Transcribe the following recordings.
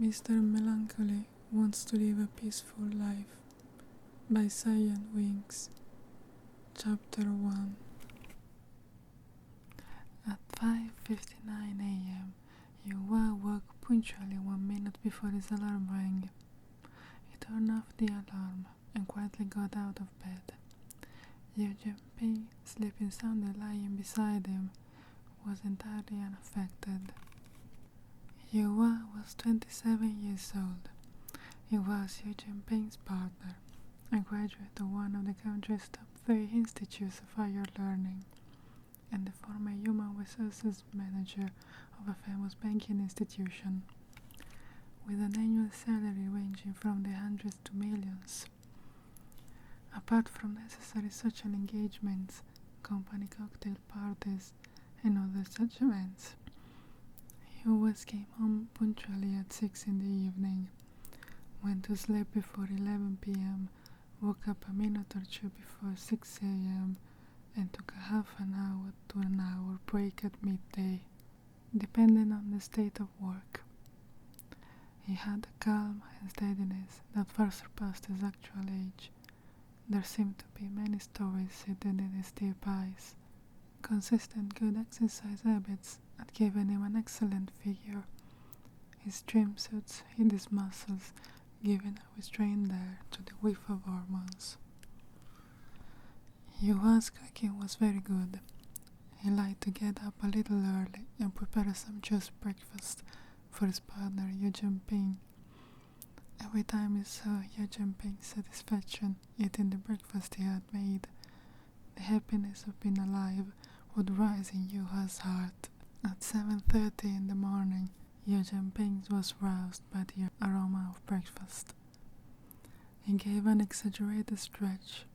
Mr. Melancholy Wants to Live a Peaceful Life by Cyan Wings. Chapter 1. At 5:59 a.m., Yōuyù woke punctually 1 minute before his alarm rang. He turned off the alarm and quietly got out of bed. Zhengping, sleeping soundly lying beside him, was entirely unaffected. Yōuyù was 27 years old. He was Zhengping's partner, a graduate of one of the country's top 3 institutes of higher learning, and the former human resources manager of a famous banking institution, with an annual salary ranging from the hundreds to millions. Apart from necessary social engagements, company cocktail parties, and other such events, he always came home punctually at 6 in the evening, went to sleep before 11 p.m., woke up a minute or two before 6 a.m., and took a half an hour to an hour break at midday, depending on the state of work. He had a calm and steadiness that far surpassed his actual age. There seemed to be many stories hidden in his deep eyes. Consistent good exercise habits had given him an excellent figure. His trim suits hid his muscles, giving a restrained air to the whiff of hormones. Yōuyù's cooking was very good. He liked to get up a little early and prepare a sumptuous breakfast for his partner Zhengping. Every time he saw Zhengping's satisfaction eating the breakfast he had made, the happiness of being alive would rise in Yōuyù's heart. At 7:30 in the morning, Zhengping was roused by the aroma of breakfast. He gave an exaggerated stretch,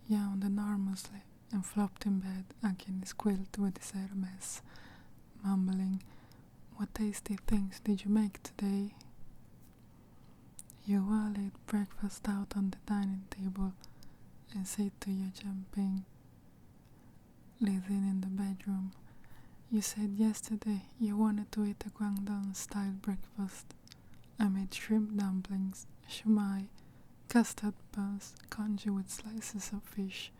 yawned enormously, and flopped in bed, hugging his quilt with his Hermes, mumbling, "What tasty things did you make today?" Yōuyù laid breakfast out on the dining table and said to Zhengping, leaving in the bedroom, "You said yesterday you wanted to eat a Guangdong-style breakfast. I made shrimp dumplings, shumai, custard buns, congee with slices of fish,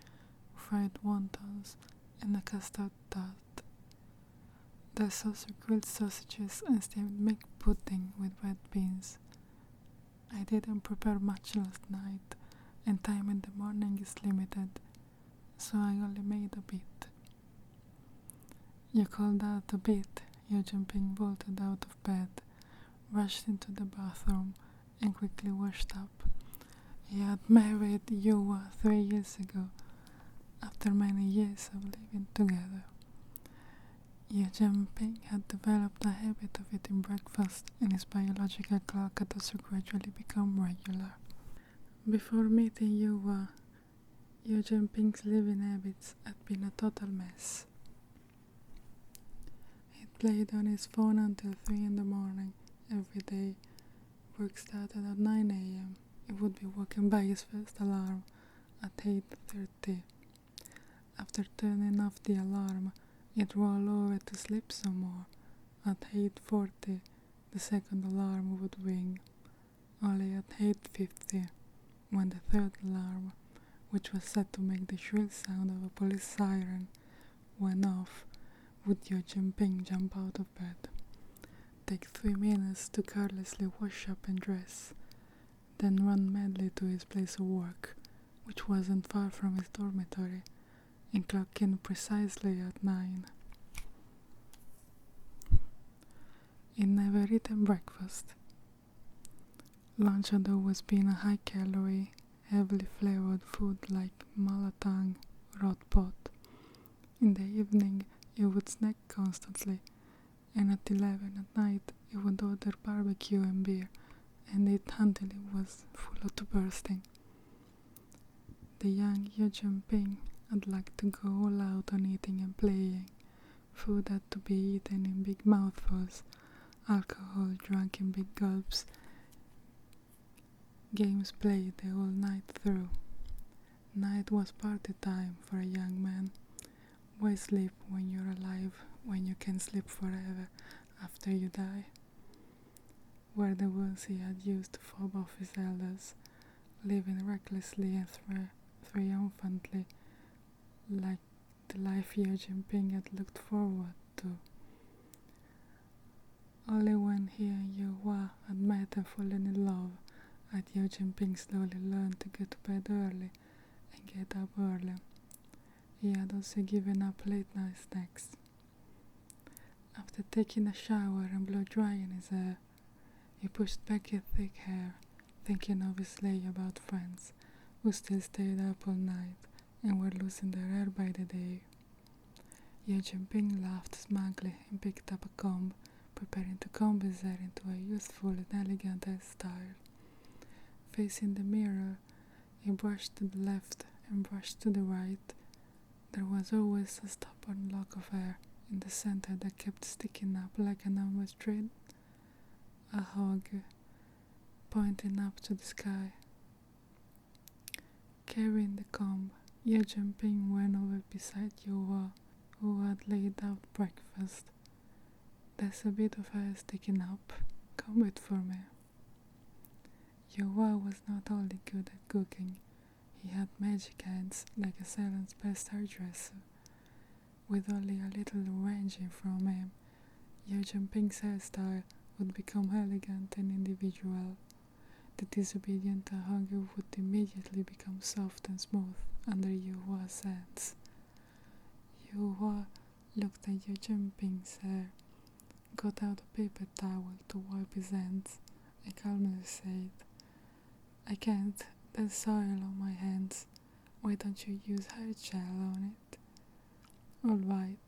fried wontons, and a custard tart. There's also grilled sausages and steamed milk pudding with red beans. I didn't prepare much last night, and time in the morning is limited, so I only made a bit." "You called out a bit." Zhengping bolted out of bed, rushed into the bathroom, and quickly washed up. He had married Yōuyù 3 years ago, after many years of living together. Zhengping had developed a habit of eating breakfast, and his biological clock had also gradually become regular. Before meeting Yōuyù, Zhengping's living habits had been a total mess. He played on his phone until 3 in the morning every day. Work started at 9 a.m. He would be woken by his first alarm at 8:30. After turning off the alarm, he'd roll over to sleep some more. At 8:40, the second alarm would ring. Only at 8:50, when the third alarm, which was set to make the shrill sound of a police siren, went off, would Zhengping jump out of bed, take 3 minutes to carelessly wash up and dress, then run madly to his place of work, which wasn't far from his dormitory, and clock in precisely at 9. He'd never eaten breakfast. Lunch had always been a high-calorie, heavily flavored food like malatang, hot pot. In the evening, he would snack constantly, and at 11 at night, he would order barbecue and beer, and eat until he was full to bursting. The young Zhengping had liked to go all out on eating and playing. Food had to be eaten in big mouthfuls, alcohol drunk in big gulps, games played the whole night through. Night was party time for a young man. Why sleep when you're alive, when you can sleep forever after you die? were the wounds he had used to fob off his elders, living recklessly and triumphantly, like the life Zhengping had looked forward to. Only when he and Yǒuyù had met and fallen in love had Zhengping slowly learned to go to bed early and get up early. He had also given up late night snacks. After taking a shower and blow drying his hair, he pushed back his thick hair, thinking obviously about friends who still stayed up all night and were losing their hair by the day. Zhengping laughed smugly and picked up a comb, preparing to comb his hair into a youthful and elegant hairstyle. Facing the mirror, he brushed to the left and brushed to the right. There was always a stubborn lock of hair in the center that kept sticking up like an onward thread, a hog pointing up to the sky. Carrying the comb, Zhengping went over beside Yǒuyù, who had laid out breakfast. "There's a bit of hair sticking up. Comb it for me." Yǒuyù was not only good at cooking, he had magic hands like a Ceylon's best hairdresser. With only a little arranging from him, Zhengping's hairstyle would become elegant and individual. The disobedient hugger would immediately become soft and smooth under Yǒuyù's hands. Yǒuyù looked at Zhengping's hair, got out a paper towel to wipe his hands, and calmly said, "I can't, there's soil on my hands. Why don't you use hair gel on it?" "All right."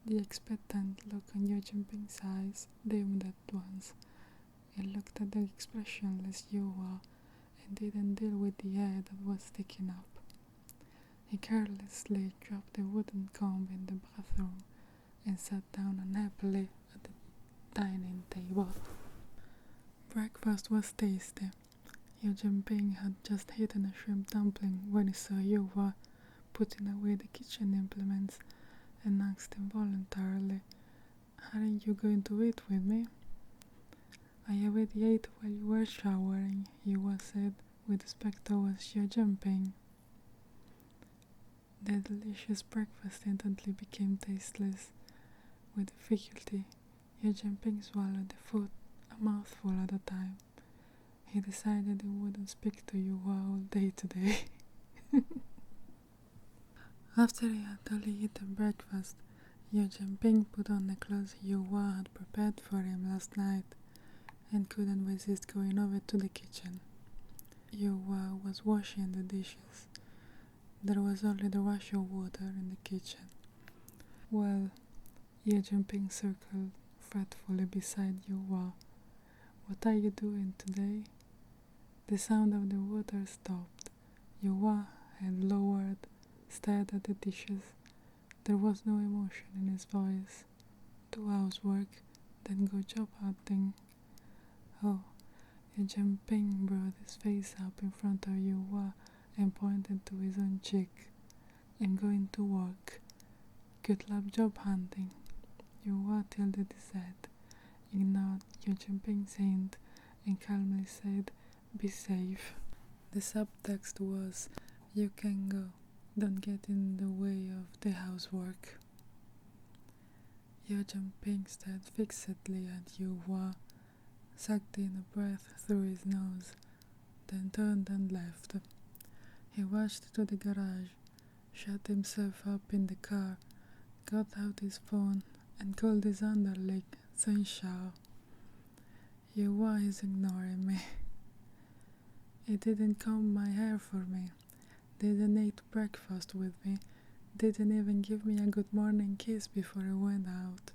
The expectant look on Zhengping's eyes dimmed at once. He looked at the expressionless Yǒuyù and didn't deal with the hair that was sticking up. He carelessly dropped the wooden comb in the bathroom and sat down unhappily at the dining table. Breakfast was tasty. Zhengping had just eaten a shrimp dumpling when he saw Yǒuyù putting away the kitchen implements and asked involuntarily, "Aren't you going to eat with me?" "I already ate while you were showering," Yǒuyù said with respect towards Zhengping. The delicious breakfast instantly became tasteless. With difficulty, Zhengping swallowed the food a mouthful at a time. He decided he wouldn't speak to Yǒuyù all day today. After he had only eaten breakfast, Zhengping put on the clothes Yǒuyù had prepared for him last night and couldn't resist going over to the kitchen. Yǒuyù was washing the dishes. There was only the rush of water in the kitchen. "Well," Zhengping circled fretfully beside Yǒuyù, "what are you doing today?" The sound of the water stopped. Yǒuyù had lowered, stared at the dishes. There was no emotion in his voice. "Do housework, then go job hunting." "Oh." Zhengping brought his face up in front of Yǒuyù and pointed to his own cheek. "I'm going to work. Good luck job hunting." Yǒuyù tilted his head, ignored Zhengping's hint, and calmly said, "Be safe." The subtext was, "You can go. Don't get in the way of the housework." Zhengping stared fixedly at Yǒuyù, sucked in a breath through his nose, then turned and left. He rushed to the garage, shut himself up in the car, got out his phone, and called his underling, Xiānshēng. "Yǒuyù is ignoring me. He didn't comb my hair for me, didn't eat breakfast with me, didn't even give me a good morning kiss before I went out.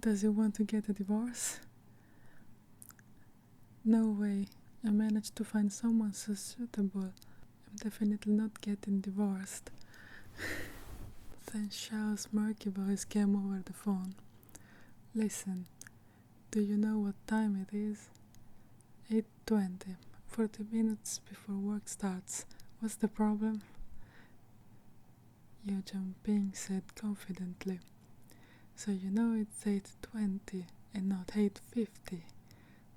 Does he want to get a divorce? No way. I managed to find someone so suitable. I'm definitely not getting divorced." Then Xiao's murky voice came over the phone. "Listen, do you know what time it is? 8:20, 40 minutes before work starts. What's the problem?" Zhengping said confidently, "So you know it's 8:20 and not 8:50.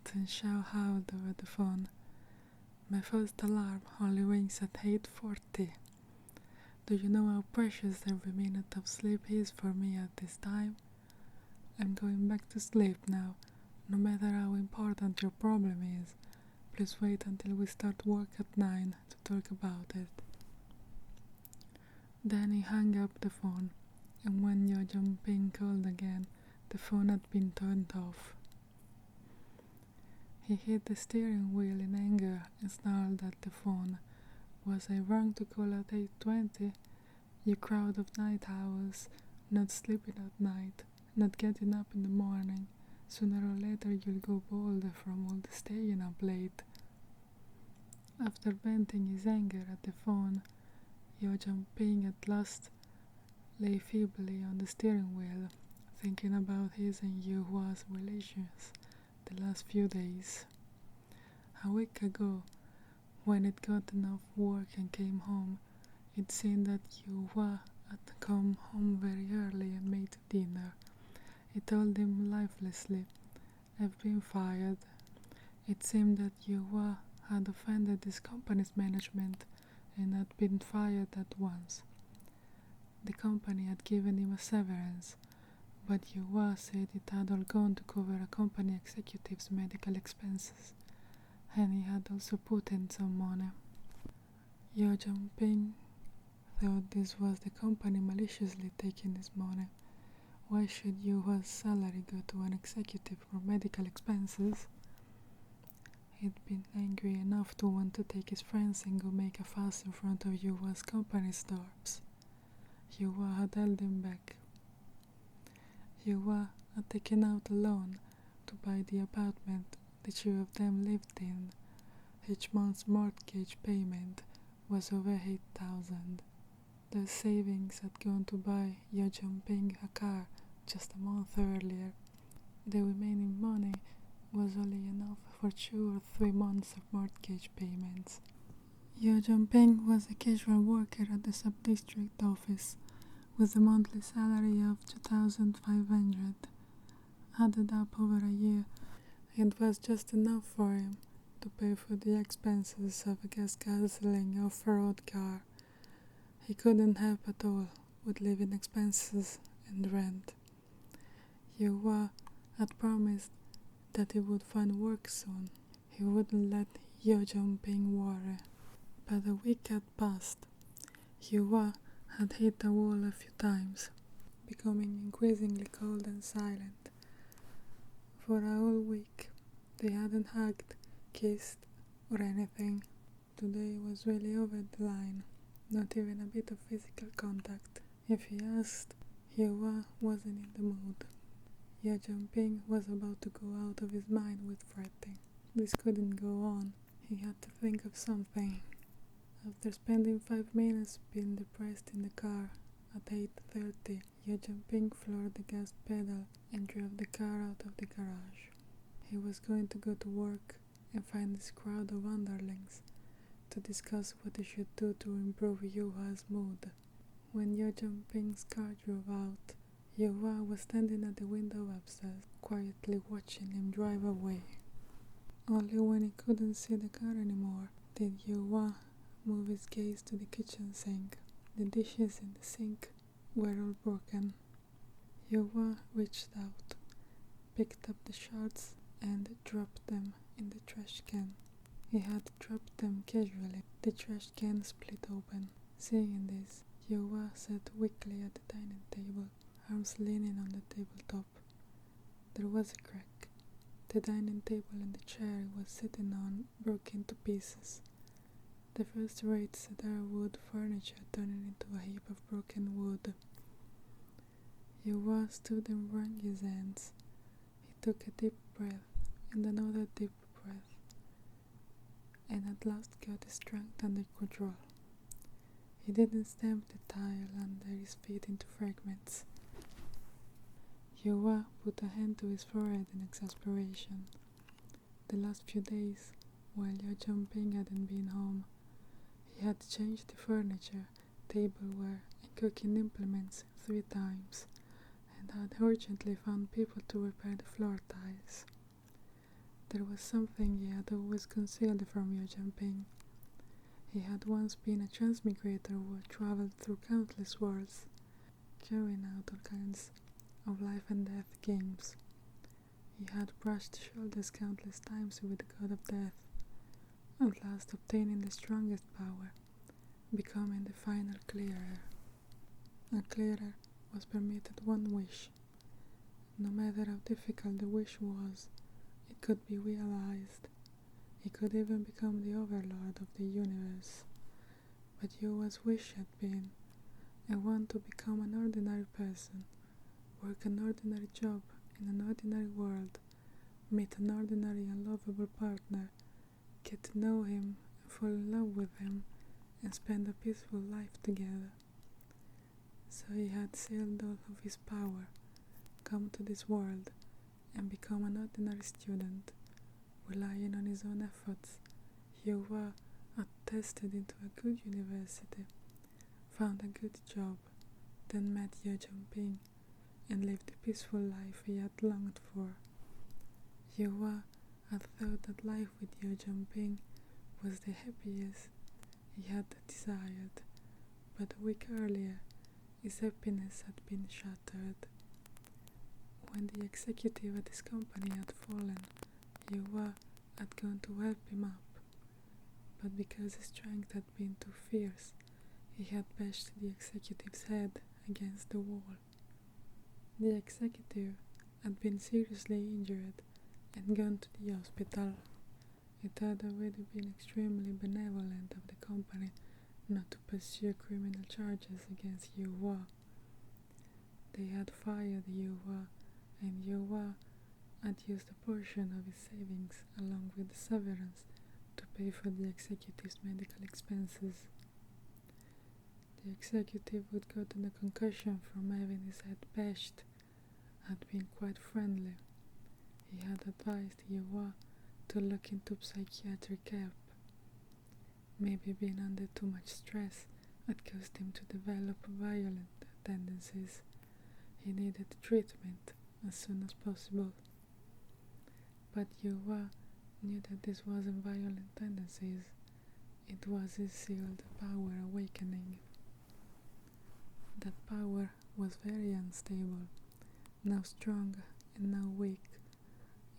Then Xiao howled over the phone. My first alarm only rings at 8:40. Do you know how precious every minute of sleep is for me at this time? I'm going back to sleep now, no matter how important your problem is. Please wait until we start work at 9 to talk about it. Then he hung up the phone, and when Zhengping called again, the phone had been turned off. He hit the steering wheel in anger and snarled at the phone. Was I wrong to call at 8:20? You crowd of night owls, not sleeping at night, not getting up in the morning. Sooner or later you'll go bald from all the staying up late. After venting his anger at the phone, Zhengping at last lay feebly on the steering wheel, thinking about his and Yuhua's relations the last few days. A week ago, when it got enough work and came home, it seemed that Yuhua had come home very early and made dinner. He told him lifelessly, "I've been fired." It seemed that Yuhua had offended his company's management and had been fired at once. The company had given him a severance, but Yuhua said it had all gone to cover a company executive's medical expenses, and he had also put in some money. Zhengping thought this was the company maliciously taking his money. Why should Yuhua's salary go to an executive for medical expenses? He'd been angry enough to want to take his friends and go make a fuss in front of Yuhua's company's doors. Yuhua had held him back. Yuhua had taken out a loan to buy the apartment the two of them lived in. Each month's mortgage payment was over 8,000. Their savings had gone to buy Zhengping a car just a month earlier. The remaining money was only enough for 2 or 3 months of mortgage payments. Zhengping was a casual worker at the sub-district office, with a monthly salary of 2,500. Added up over a year, it was just enough for him to pay for the expenses of a gas guzzling off-road car. He couldn't help at all with living expenses and rent. Yuhua had promised that he would find work soon. He wouldn't let Zhengping worry. But a week had passed. Yuhua had hit a wall a few times, becoming increasingly cold and silent. For a whole week, they hadn't hugged, kissed, or anything. Today was really over the line, not even a bit of physical contact. If he asked, Yuhua wasn't in the mood. Zhengping was about to go out of his mind with fretting. This couldn't go on. He had to think of something. After spending 5 minutes being depressed in the car, at 8:30, Zhengping floored the gas pedal and drove the car out of the garage. He was going to go to work and find this crowd of underlings to discuss what he should do to improve Yuhua's mood. When Zhengping's car drove out, Yuhua was standing at the window upstairs, quietly watching him drive away. Only when he couldn't see the car anymore did Yuhua move his gaze to the kitchen sink. The dishes in the sink were all broken. Yuhua reached out, picked up the shards and dropped them in the trash can. He had dropped them casually. The trash can split open. Seeing this, Yuhua sat weakly at the dining table, arms leaning on the tabletop. There was a crack. The dining table and the chair he was sitting on broke into pieces. The first-rate cedar wood furniture turning into a heap of broken wood. Yuhua stood and wrung his hands. He took a deep breath and another deep breath, and at last got his strength under control. He didn't stamp the tile under his feet into fragments. Yuhua put a hand to his forehead in exasperation. The last few days, while Zhengping hadn't been home, he had changed the furniture, tableware, and cooking implements 3 times, and had urgently found people to repair the floor tiles. There was something he had always concealed from Zhengping. He had once been a transmigrator who had travelled through countless worlds, carrying out all kinds of life and death games. He had brushed shoulders countless times with the god of death, at last obtaining the strongest power, becoming the final clearer. A clearer was permitted one wish. No matter how difficult the wish was, it could be realized. He could even become the overlord of the universe. But Yōuyù's wish had been, I want to become an ordinary person, work an ordinary job in an ordinary world, meet an ordinary and lovable partner, get to know him and fall in love with him, and spend a peaceful life together. So he had sealed all of his power, come to this world, and become an ordinary student, relying on his own efforts. Yōuyù had tested into a good university, found a good job, then met Zhengping, and lived the peaceful life he had longed for. Yōuyù had thought that life with Zhengping was the happiest he had desired, but a week earlier his happiness had been shattered. When the executive at his company had fallen, Yōuyù had gone to help him up, but because his strength had been too fierce, he had bashed the executive's head against the wall. The executive had been seriously injured and gone to the hospital. It had already been extremely benevolent of the company not to pursue criminal charges against Yōuyù. They had fired Yōuyù, and Yōuyù had used a portion of his savings along with the severance to pay for the executive's medical expenses. The executive who had gotten a concussion from having his head bashed had been quite friendly. He had advised Yōuyù to look into psychiatric help. Maybe being under too much stress had caused him to develop violent tendencies. He needed treatment as soon as possible. But Yōuyù knew that this wasn't violent tendencies, it was his sealed power awakening. That power was very unstable, now strong and now weak.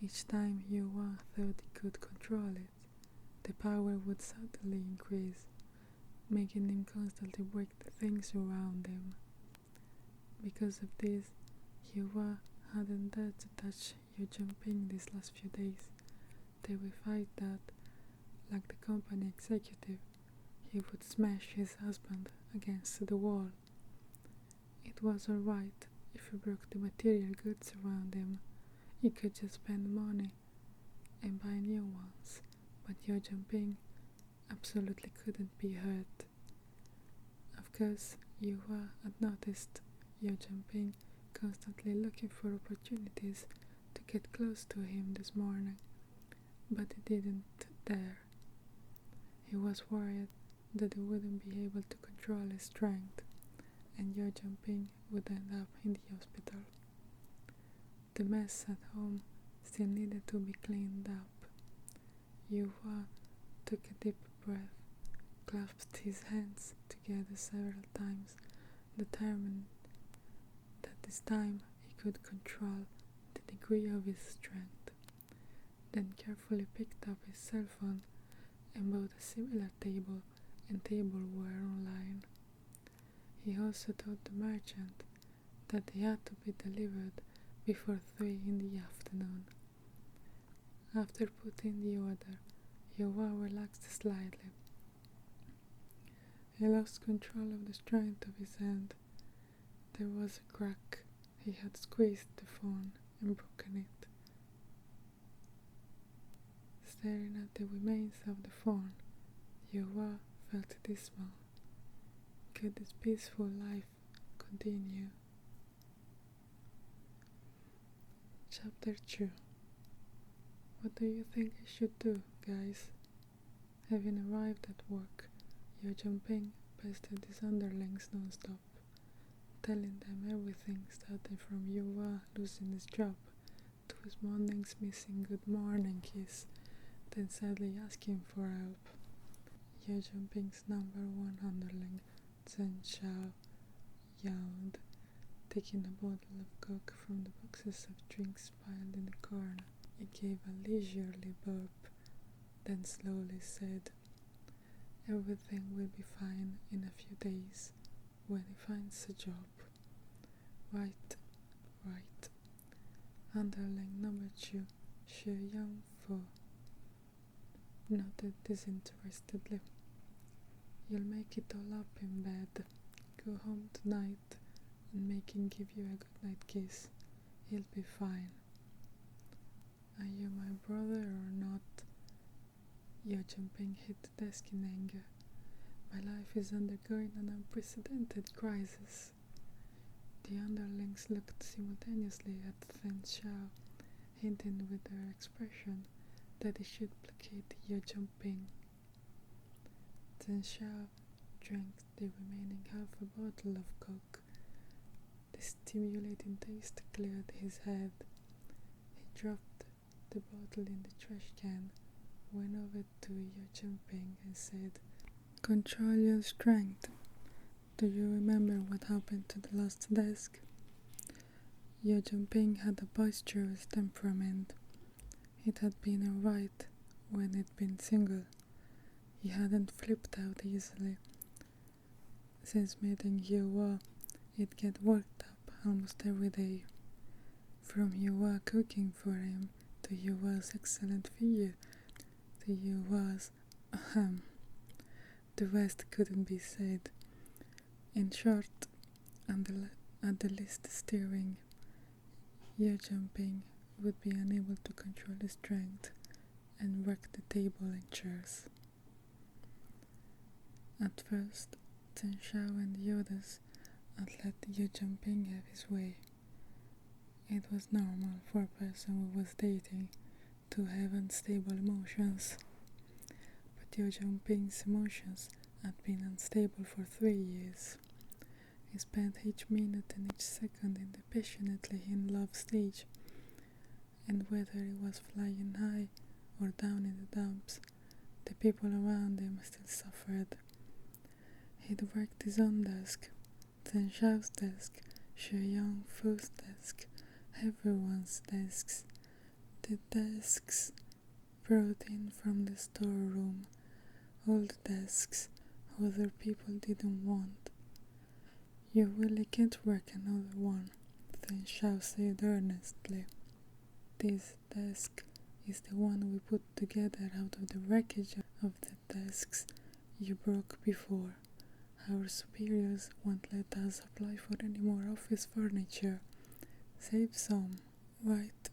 Each time Yōuyù thought he could control it, the power would subtly increase, making him constantly break the things around him. Because of this, Yōuyù hadn't dared to touch Zhengping these last few days, terrified that, like the company executive, he would smash his husband against the wall. It was alright if he broke the material goods around him. He could just spend money and buy new ones, but Zhengping absolutely couldn't be hurt. Of course, Yōuyù had noticed Zhengping constantly looking for opportunities to get close to him this morning, but he didn't dare. He was worried that he wouldn't be able to control his strength, and Zhengping would end up in the hospital. The mess at home still needed to be cleaned up. Yōuyù took a deep breath, clasped his hands together several times, determined that this time he could control the degree of his strength, then carefully picked up his cell phone and bought a similar table and tableware online. He also told the merchant that they had to be delivered before 3 in the afternoon. After putting the order, Yōuyù relaxed slightly. He lost control of the strength of his hand. There was a crack. He had squeezed the phone and broken it. Staring at the remains of the phone, Yōuyù felt dismal. Could this peaceful life continue? Chapter 2. What do you think I should do, guys? Having arrived at work, Zhengping pestered his underlings non-stop, telling them everything starting from Yōuyù losing his job to whose mornings missing good morning kiss, then sadly asking for help. Zhengping's number one underling, Xiānshēng, yawned, taking a bottle of coke from the boxes of drinks piled in the corner. He gave a leisurely burp, then slowly said, "Everything will be fine in a few days, when he finds a job." Right. Underling number 2, Xuyang nodded disinterestedly. "You'll make it all up in bed. Go home tonight and make him give you a goodnight kiss. He'll be fine." "Are you my brother or not?" Zhengping hit the desk in anger. "My life is undergoing an unprecedented crisis." The underlings looked simultaneously at Xiānshēng, hinting with their expression that he should placate Zhengping. Xiānshēng drank the remaining half a bottle of coke. The stimulating taste cleared his head. He dropped the bottle in the trash can, went over to Zhengping and said, "Control your strength. Do you remember what happened to the last desk?" Zhengping had a boisterous temperament. It had been alright when it'd been single. He hadn't flipped out easily. Since meeting Yōuyù, he'd get worked up almost every day. From Yōuyù cooking for him, to Yōuyù's excellent figure, to Yōuyù's ahem. The rest couldn't be said. In short, at the least steering, Zhengping would be unable to control his strength and wreck the table and chairs. At first, Xiānshēng and the others had let Zhengping have his way. It was normal for a person who was dating to have unstable emotions. But Zhengping's emotions had been unstable for 3 years. He spent each minute and each second in the passionately in love stage, and whether he was flying high or down in the dumps, the people around him still suffered. He'd worked his own desk, Xiānshēng's desk, Xuyang's desk, everyone's desks, the desks brought in from the storeroom, old desks other people didn't want. "You really can't work another one," Xiānshēng said earnestly. "This desk is the one we put together out of the wreckage of the desks you broke before. Our superiors won't let us apply for any more office furniture. Save some." Right.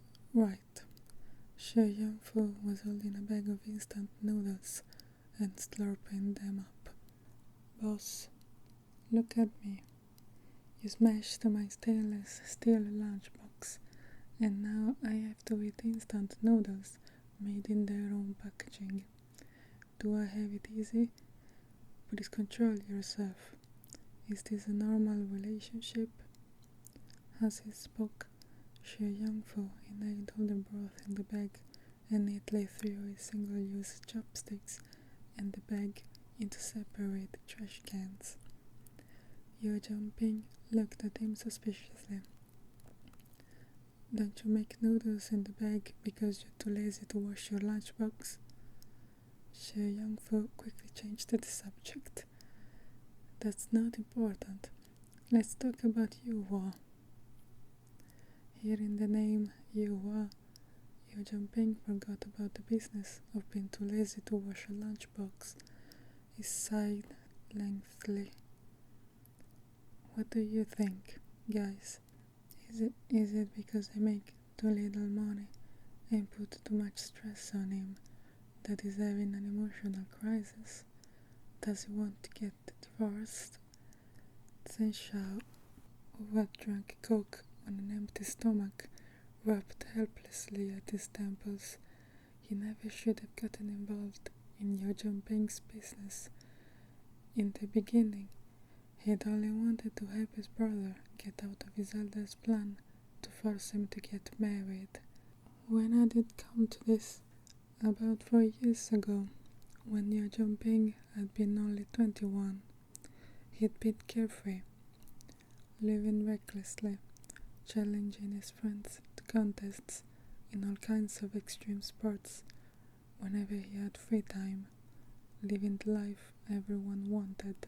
Xuyang was holding a bag of instant noodles and slurping them up. "Boss, look at me. You smashed my stainless steel lunchbox, and now I have to eat instant noodles made in their own packaging. Do I have it easy? Please control yourself. Is this a normal relationship?" As he spoke, Xuyang inhaled all the broth in the bag and neatly threw his single-use chopsticks and the bag into separate trash cans. Zhengping looked at him suspiciously. "Don't you make noodles in the bag because you're too lazy to wash your lunchbox?" Xuyang quickly changed the subject. "That's not important. Let's talk about Yōuyù." Hearing the name Yōuyù, Zhengping forgot about the business of being too lazy to wash a lunchbox. He sighed lengthily. "What do you think, guys? Is it because I make too little money and put too much stress on him that he's having an emotional crisis? Does he want to get divorced?" Xiānshēng, who had drank coke on an empty stomach, rubbed helplessly at his temples. He never should have gotten involved in Zhengping's business. In the beginning, he'd only wanted to help his brother get out of his elder's plan to force him to get married. When I did come to this, about 4 years ago, when Zhengping had been only 21, he'd been carefree, living recklessly, challenging his friends to contests in all kinds of extreme sports whenever he had free time, living the life everyone wanted.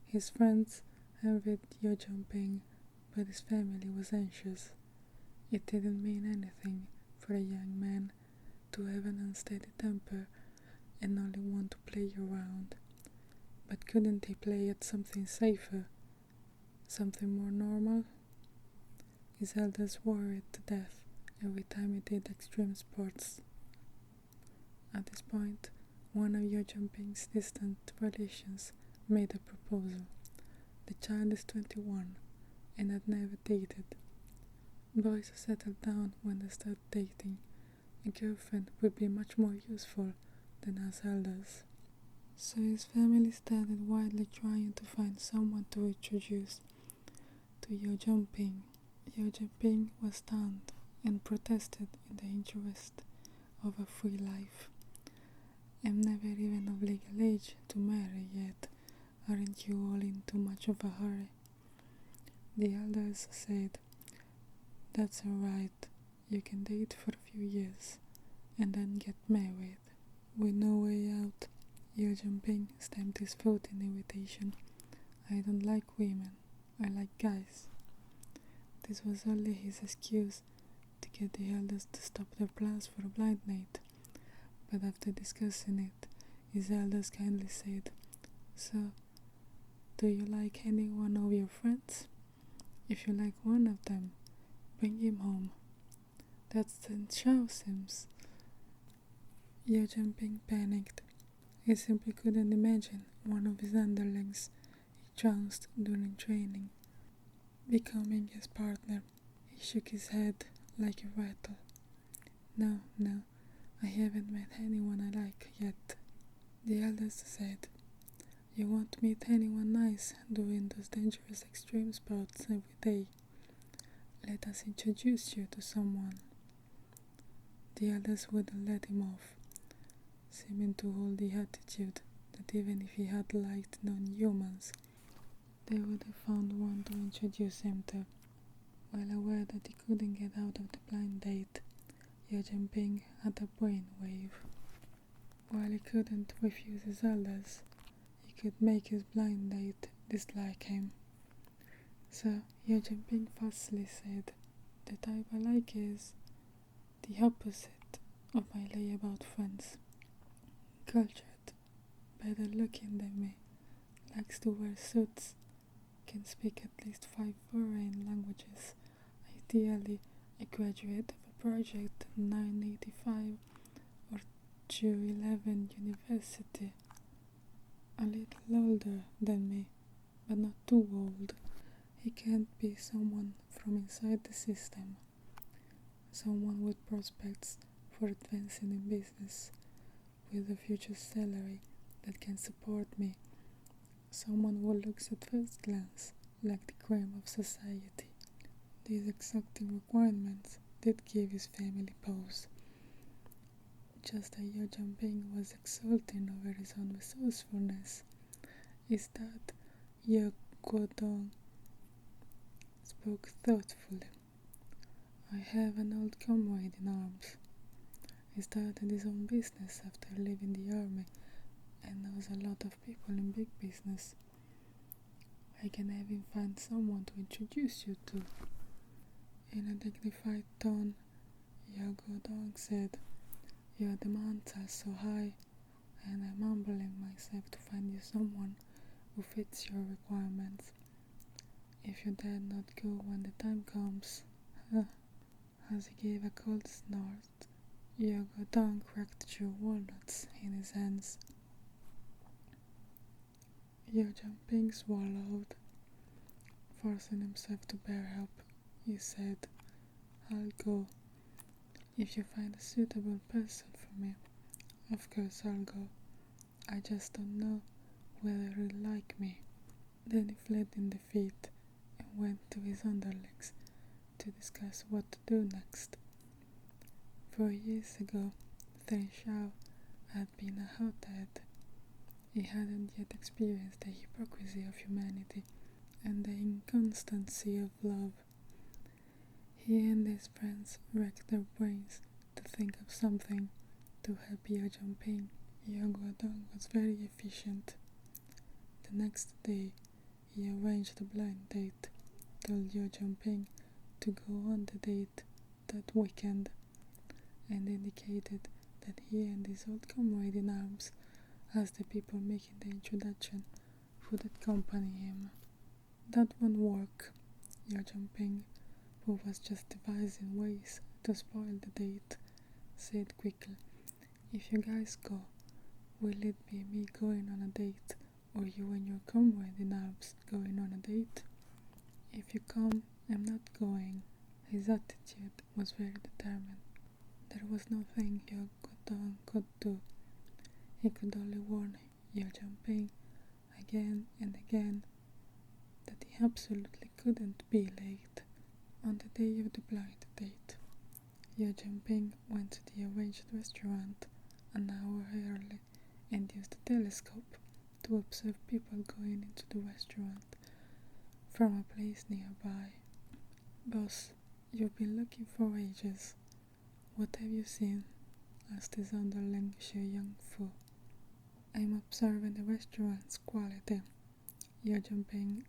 His friends envied Zhengping, but his family was anxious. It didn't mean anything for a young man to have an unsteady temper and only want to play around. But couldn't he play at something safer, something more normal? His elders worried to death every time he did extreme sports. At this point, one of Zhengping's distant relations made a proposal. The child is 21 and had never dated. Boys settle down when they start dating. A girlfriend would be much more useful than us elders. So his family started wildly trying to find someone to introduce to Zhengping. Zhengping was stunned and protested in the interest of a free life. I'm never even of legal age to marry yet. Aren't you all in too much of a hurry? The elders said, "That's alright, you can date for a few years and then get married." With no way out, Zhengping stamped his foot in irritation. "I don't like women, I like guys." This was only his excuse to get the elders to stop their plans for a blind date. But after discussing it, his elders kindly said, "So, do you like any one of your friends? If you like one of them, bring him home." That's the xiānshēng. Zhengping panicked. He simply couldn't imagine one of his underlings he trounced during training becoming his partner. He shook his head like a rattle. No, I haven't met anyone I like yet." The elders said, "You won't meet anyone nice doing those dangerous extreme sports every day. Let us introduce you to someone." The elders wouldn't let him off, seeming to hold the attitude that even if he had liked non-humans, they would have found one to introduce him to. Well aware that he couldn't get out of the blind date, Zhengping had a brainwave. While he couldn't refuse his elders, he could make his blind date dislike him. So Zhengping falsely said, "The type I like is the opposite of my layabout friends. Cultured, better looking than me, likes to wear suits, can speak at least 5 foreign languages, ideally a graduate of a project 985 or 211 university, a little older than me, but not too old. He can't be someone from inside the system, someone with prospects for advancing in business, with a future salary that can support me, someone who looks at first glance like the cream of society." These exacting requirements did give his family pause. Just as Zhengping was exulting over his own resourcefulness, his dad, Yōuyù, spoke thoughtfully. "I have an old comrade in arms. He started his own business after leaving the army and knows a lot of people in big business. I can have him find someone to introduce you to." In a dignified tone, Yōuyù said, "Your demands are so high, and I'm humbling myself to find you someone who fits your requirements. If you dare not go when the time comes," as he gave a cold snort, Yōuyù cracked 2 walnuts in his hands. Zhengping swallowed. Forcing himself to bear up, he said, "I'll go. If you find a suitable person for me, of course I'll go. I just don't know whether he'll like me." Then he fled in defeat and went to his underlings to discuss what to do next. 4 years ago, Zheng Xiao had been a hothead. He hadn't yet experienced the hypocrisy of humanity and the inconstancy of love. He and his friends racked their brains to think of something to help Zhengping. Yōuyù was very efficient. The next day, he arranged a blind date, told Zhengping to go on the date that weekend, and indicated that he and his old comrade in arms, as the people making the introduction, would accompany him. That won't work, Zhengping, who was just devising ways to spoil the date, said quickly. If you guys go, will it be me going on a date, or you and your comrade in arms going on a date? If you come, I'm not going. His attitude was very determined. There was nothing Yōuyù could do. He could only warn Zhengping again and again that he absolutely couldn't be late. On the day of the blind date, Zhengping went to the arranged restaurant an hour early and used a telescope to observe people going into the restaurant from a place nearby. Boss, you've been looking for ages. What have you seen? Asked his underling Xuyang. I'm observing the restaurant's quality. Zhengping,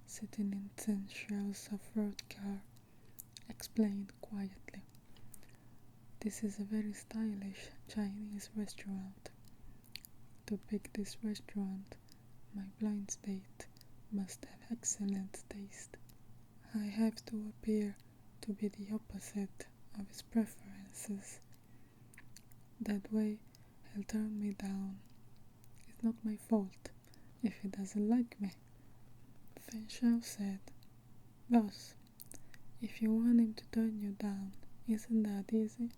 sitting in Zheng Xiao's off-road car, explained quietly. This is a very stylish Chinese restaurant. To pick this restaurant, my blind date must have excellent taste. I have to appear to be the opposite of his preferences. That way, he'll turn me down. It's not my fault if he doesn't like me. Zheng Xiao said, Boss, if you want him to turn you down, isn't that easy?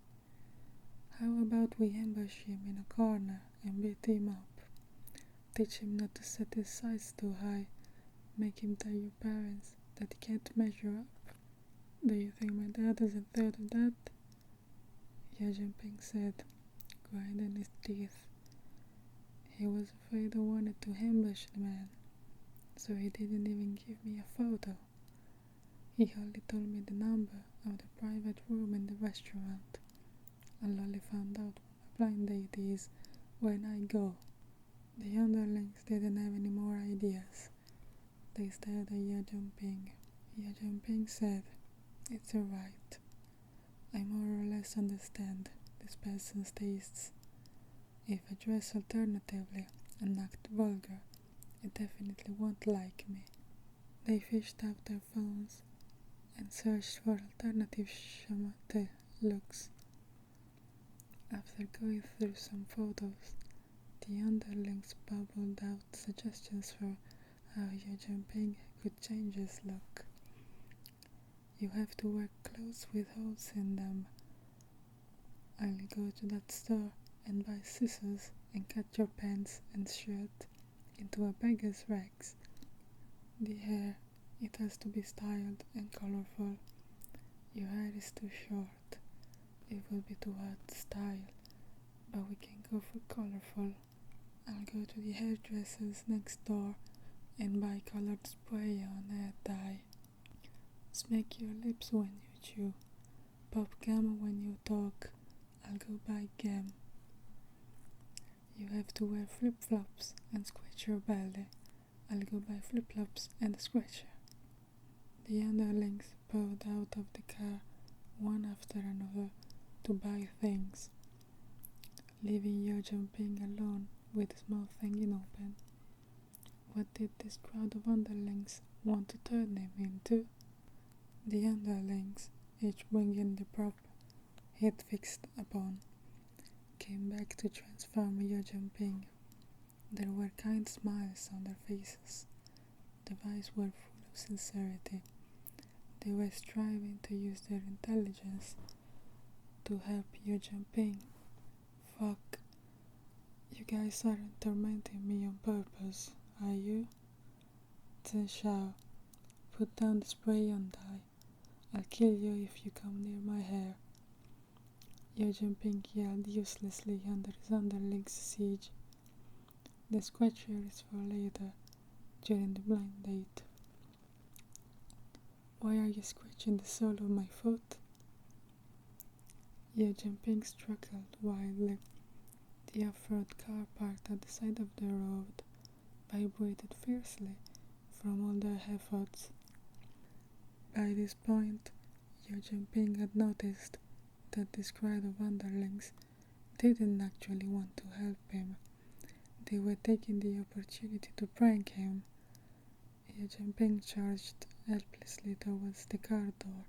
How about we ambush him in a corner and beat him up? Teach him not to set his sights too high, make him tell your parents that he can't measure up. Do you think my dad isn't thought of that? Zhengping said, grinding his teeth. He was afraid I wanted to ambush the man, so he didn't even give me a photo. He only told me the number of the private room in the restaurant. I'll only find out what my blind date is when I go. The underlings didn't have any more ideas. They stared at Zhengping. Zhengping said, It's alright. I more or less understand this person's tastes. If I dress alternatively and act vulgar, he definitely won't like me. They fished out their phones and searched for alternative shamate looks. After going through some photos, the underlings bubbled out suggestions for how Zhengping could change his look. You have to wear clothes with holes in them. I'll go to that store and buy scissors and cut your pants and shirt into a beggar's rags. The hair, it has to be styled and colorful. Your hair is too short. It will be too hard to style, but we can go for colorful. I'll go to the hairdresser's next door and buy colored spray on hair dye. Smack your lips when you chew. Pop gum when you talk. I'll go buy gum. You have to wear flip-flops and scratch your belly. I'll go buy flip-flops and a scratcher. The underlings poured out of the car, one after another, to buy things, leaving Zhengping alone with his mouth hanging open. What did this crowd of underlings want to turn him into? The underlings, each bringing the prop he'd fixed upon, came back to transform Zhengping. There were kind smiles on their faces. Their eyes were full of sincerity. They were striving to use their intelligence to help Zhengping. Fuck. You guys aren't tormenting me on purpose, are you? Zheng Xiao, put down the spray and dye. I'll kill you if you come near my hair. Zhengping yelled uselessly under his underling's siege. The scratcher is for later, during the blind date. Why are you scratching the sole of my foot? Zhengping struggled wildly. The off-road car parked at the side of the road vibrated fiercely from all their efforts. By this point, Zhengping had noticed that this crowd of underlings didn't actually want to help him. They were taking the opportunity to prank him. Zhengping charged helplessly towards the car door.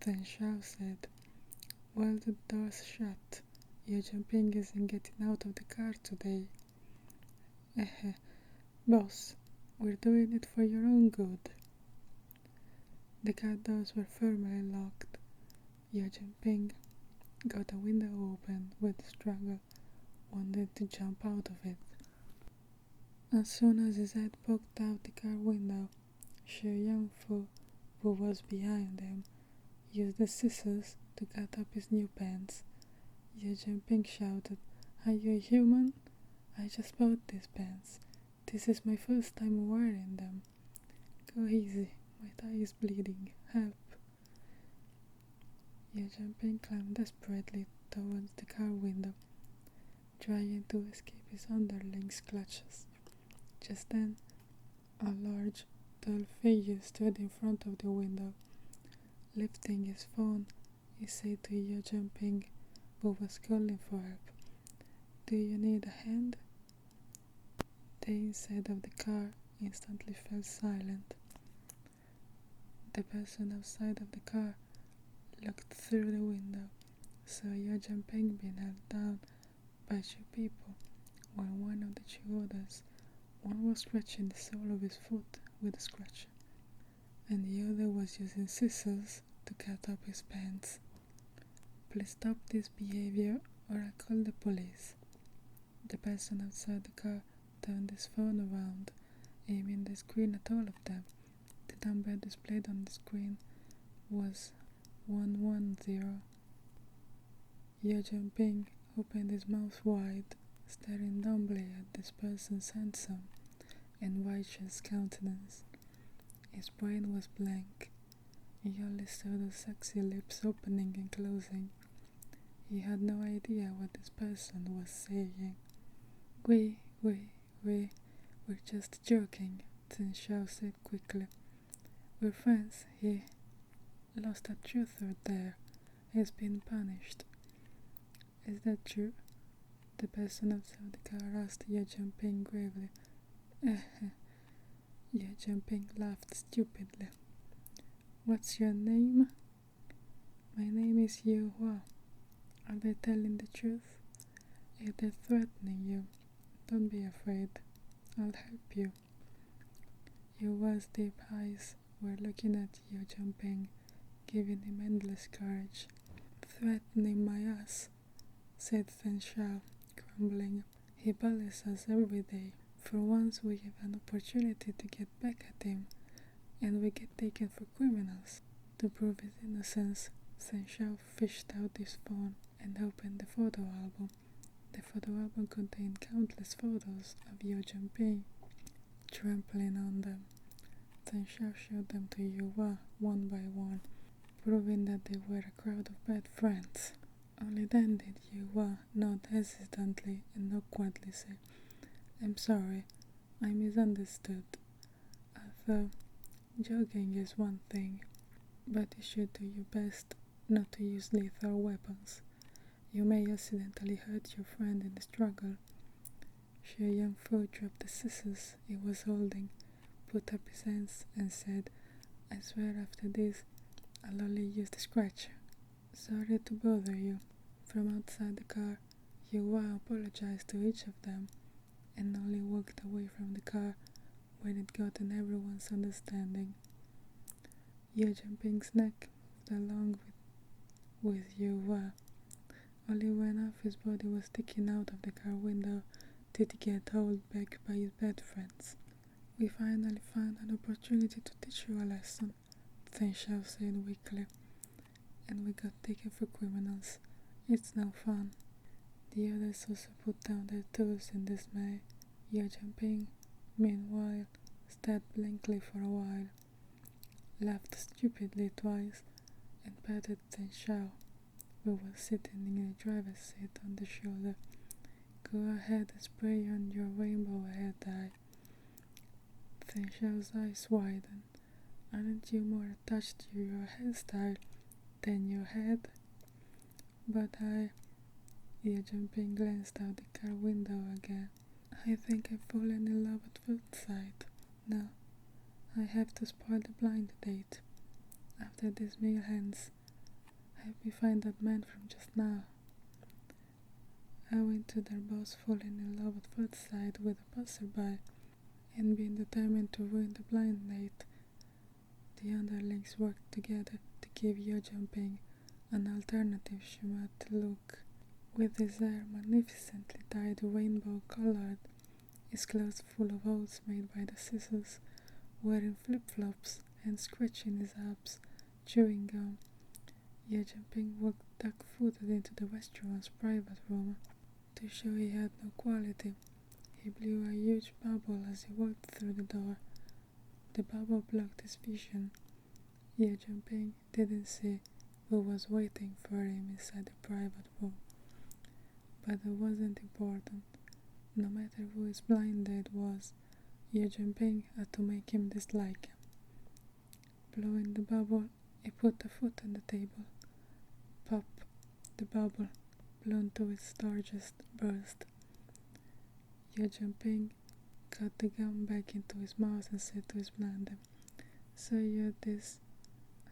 Then Xiao said, "Well, the door's shut. Zhengping isn't getting out of the car today." Boss, we're doing it for your own good." The car doors were firmly locked. Zhengping got the window open with a struggle, wanting to jump out of it. As soon as his head poked out the car window, Xuyang, who was behind him, used the scissors to cut up his new pants. Zhengping shouted, "Are you a human? I just bought these pants. This is my first time wearing them. Go easy, my thigh is bleeding. Help." Zhengping climbed desperately towards the car window, trying to escape his underling's clutches. Just then, a large, tall figure stood in front of the window. Lifting his phone, he said to Zhengping, who was calling for help, "Do you need a hand?" The inside of the car instantly fell silent. The person outside of the car looked through the window, saw Zhengping being held down by two people, while one of the two others, one was scratching the sole of his foot with a scratcher, and the other was using scissors to cut up his pants. "Please stop this behavior or I'll call the police." The person outside the car turned his phone around, aiming the screen at all of them. The number displayed on the screen was 110. Zhengping opened his mouth wide, staring dumbly at this person's handsome and righteous countenance. His brain was blank. He only saw the sexy lips opening and closing. He had no idea what this person was saying. We're just joking," Zheng Xiao said quickly. "We're friends. He lost a truther there. He's been punished." "Is that true?" The person outside the car asked Zhengping gravely. Zhengping laughed stupidly. "What's your name?" "My name is Yǒuyù. Are they telling the truth? If they're threatening you, don't be afraid. I'll help you." Yǒuyù's deep eyes were looking at Zhengping, giving him endless courage. "Threatening my ass," said Zheng Xiao, grumbling. "He bullies us every day. For once we have an opportunity to get back at him, and we get taken for criminals." To prove his innocence, Zheng Xiao fished out his phone and opened the photo album. The photo album contained countless photos of Zhengping trampling on them. Zheng Xiao showed them to Yǒuyù one by one, proving that they were a crowd of bad friends. Only then did Yǒuyù nod hesitantly and awkwardly say, "I'm sorry, I misunderstood. I thought jogging is one thing, but you should do your best not to use lethal weapons. You may accidentally hurt your friend in the struggle." Xuyang dropped the scissors he was holding, put up his hands and said, "I swear after this, I'll only use the scratcher. Sorry to bother you." From outside the car, Yǒuyù apologized to each of them and only walked away from the car when it gotten everyone's understanding. Zhengping's neck moved along with Yǒuyù. Only when half his body was sticking out of the car window did he get hauled back by his bad friends. "We finally found an opportunity to teach you a lesson," Zheng Xiao said weakly. "And we got taken for criminals. It's no fun. The others also put down their tools in dismay. Zhengping, meanwhile, stared blankly for a while, laughed stupidly twice, and patted Xiānshēng, who was sitting in the driver's seat, on the shoulder. Go ahead and spray on your rainbow hair dye. Xiānshēng's eyes widened. Aren't you more attached to your hairstyle than your head? But Zhengping glanced out the car window again. I think I've fallen in love at first sight. No, I have to spoil the blind date. After this meal ends, help me find that man from just now. Owing to their boss falling in love at first sight with a passerby and being determined to ruin the blind date, the underlings worked together to give Zhengping an alternative schematic look. With his hair magnificently dyed rainbow-colored, his clothes full of holes made by the scissors, wearing flip-flops and scratching his abs, chewing gum, Zhengping walked duck-footed into the restaurant's private room. To show he had no quality, he blew a huge bubble as he walked through the door. The bubble blocked his vision. Zhengping didn't see who was waiting for him inside the private room. But it wasn't important. No matter who his blind date was, Zhengping had to make him dislike him. Blowing the bubble, he put a foot on the table. Pop! The bubble, blown to its largest, burst. Zhengping got the gum back into his mouth and said to his blind, "So you're this,